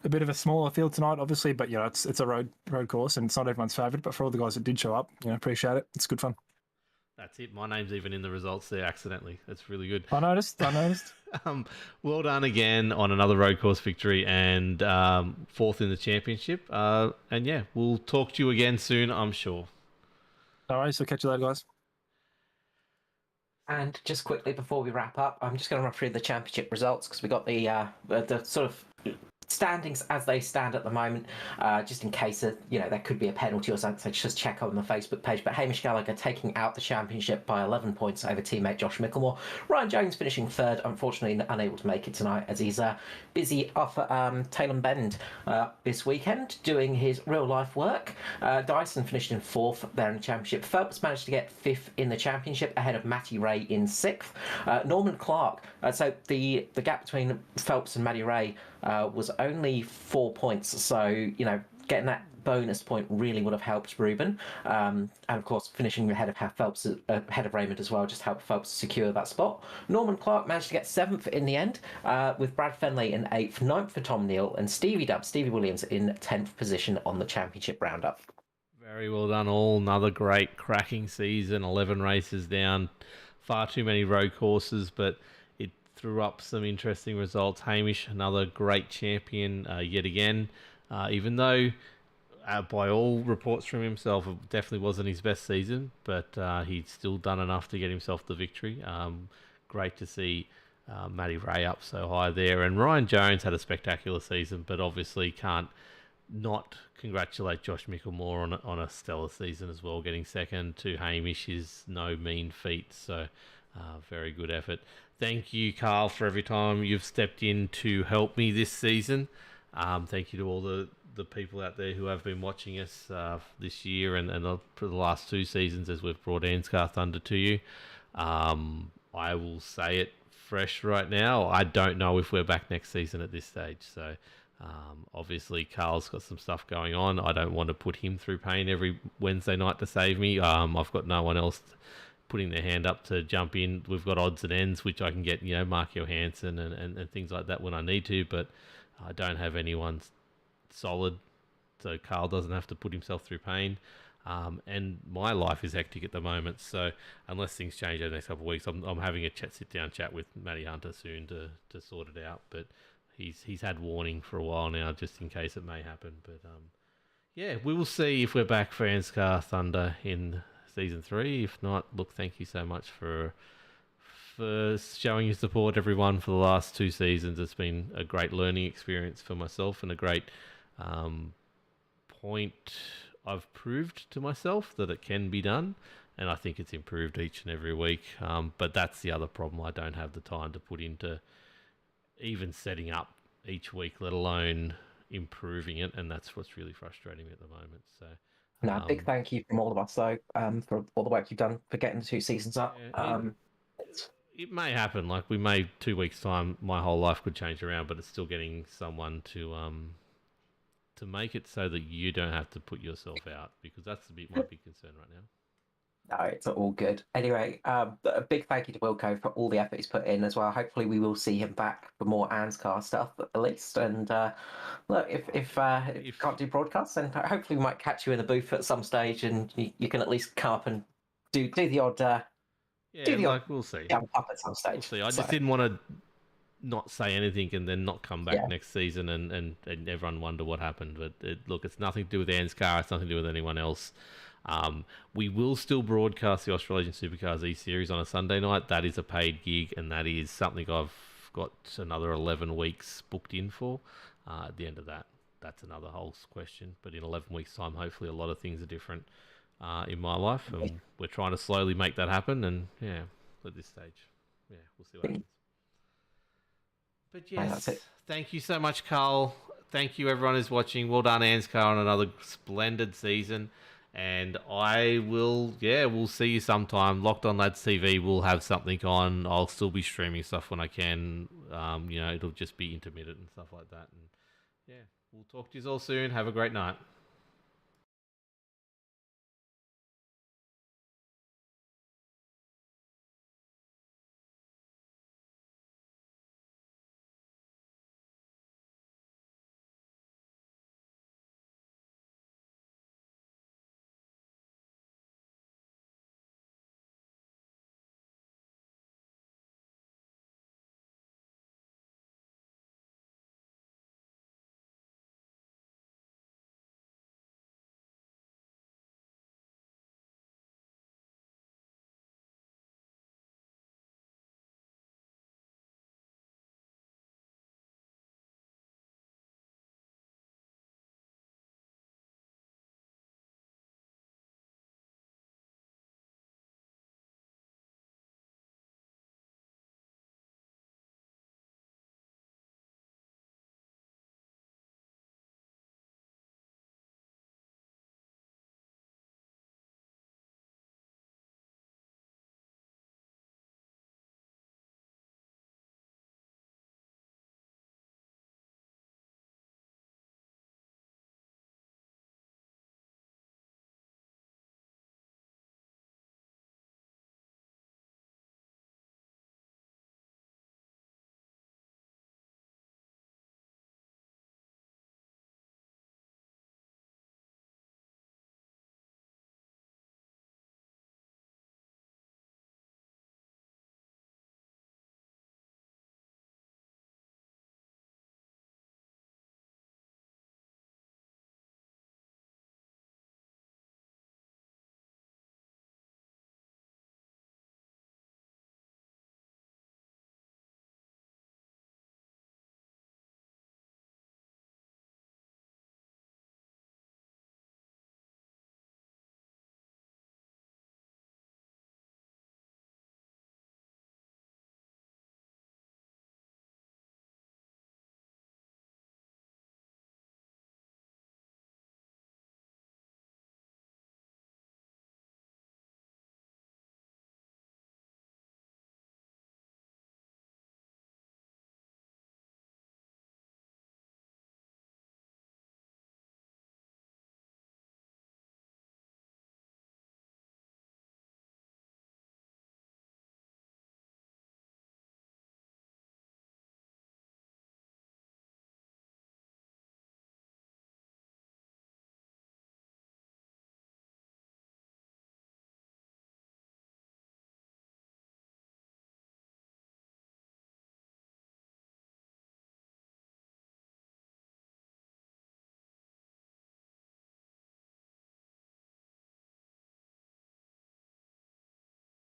S5: bit of a smaller field tonight, obviously, but it's a road course, and it's not everyone's favourite. But for all the guys that did show up, appreciate it. It's good fun.
S1: That's it. My name's even in the results there accidentally. That's really good.
S5: I noticed.
S1: Well done again on another road course victory and fourth in the championship. And yeah, we'll talk to you again soon, I'm sure.
S5: All right, so catch you later, guys.
S2: And just quickly before we wrap up, I'm just going to run through the championship results because we got the sort of standings as they stand at the moment, just in case there could be a penalty or something, so just check on the Facebook page. But Hamish Gallagher taking out the championship by 11 points over teammate Josh Micklemore. Ryan Jones finishing third, unfortunately unable to make it tonight as he's busy off at Taylor Bend this weekend doing his real life work. Dyson finished in fourth there in the championship. Phelps managed to get fifth in the championship ahead of Matty Ray in sixth. Norman Clark, so the gap between Phelps and Matty Ray was only 4 points, so getting that bonus point really would have helped Ruben. And of course, finishing ahead of Raymond as well, just helped Phelps secure that spot. Norman Clark managed to get 7th in the end, with Brad Fenley in 8th, 9th for Tom Neal, and Stevie Williams in 10th position on the championship roundup.
S1: Very well done all. Another great cracking season. 11 races down. Far too many road courses, but it threw up some interesting results. Hamish, another great champion yet again. Even though, by all reports from himself, it definitely wasn't his best season, but he'd still done enough to get himself the victory. Great to see Matty Ray up so high there. And Ryan Jones had a spectacular season, but obviously can't not congratulate Josh Mickelmore on a stellar season as well. Getting second to Hamish is no mean feat, so very good effort. Thank you, Carl, for every time you've stepped in to help me this season. Thank you to all the people out there who have been watching us this year and for the last 2 seasons as we've brought ANZCAR Thunder to you. I will say it fresh right now. I don't know if we're back next season at this stage, so obviously Carl's got some stuff going on. I don't want to put him through pain every Wednesday night to save me. I've got no one else putting their hand up to jump in. We've got odds and ends, which I can get, Mark Johansson and things like that when I need to, but I don't have anyone solid, so Carl doesn't have to put himself through pain. And my life is hectic at the moment, so unless things change over the next couple of weeks, I'm having a sit-down chat with Matty Hunter soon to sort it out, but he's had warning for a while now, just in case it may happen. But yeah, we will see if we're back for ANZCAR Thunder in season 3. If not, look, thank you so much for showing your support, everyone, for the last 2 seasons. It's been a great learning experience for myself and a great point I've proved to myself that it can be done, and I think it's improved each and every week. But that's the other problem. I don't have the time to put into even setting up each week, let alone improving it, and that's what's really frustrating me at the moment. So,
S2: Big thank you from all of us, though, for all the work you've done for getting the 2 seasons up.
S1: It may happen. Like, 2 weeks' time, my whole life could change around, but it's still getting someone to make it so that you don't have to put yourself out, because that's my big concern right now.
S2: No, it's all good. Anyway, a big thank you to Wilco for all the effort he's put in as well. Hopefully we will see him back for more ANZCAR stuff at least. And look, if you can't do broadcasts, then hopefully we might catch you in the booth at some stage, and you can at least come up and do the odd.
S1: We'll see.
S2: Up at some stage.
S1: We'll see. I just didn't want to not say anything and then not come back next season and everyone wonder what happened. But look, it's nothing to do with ANZCAR. It's nothing to do with anyone else. We will still broadcast the Australasian Supercars E-Series on a Sunday night. That is a paid gig, and that is something I've got another 11 weeks booked in for. At the end of that, that's another whole question. But in 11 weeks' time, hopefully a lot of things are different in my life, and we're trying to slowly make that happen. And at this stage, we'll see what happens. But yes, thank you so much, Carl. Thank you, everyone who's watching. Well done, ANZCAR, on another splendid season. And we'll see you sometime. Locked On Lads TV will have something on. I'll still be streaming stuff when I can. It'll just be intermittent and stuff like that. And we'll talk to you all soon. Have a great night.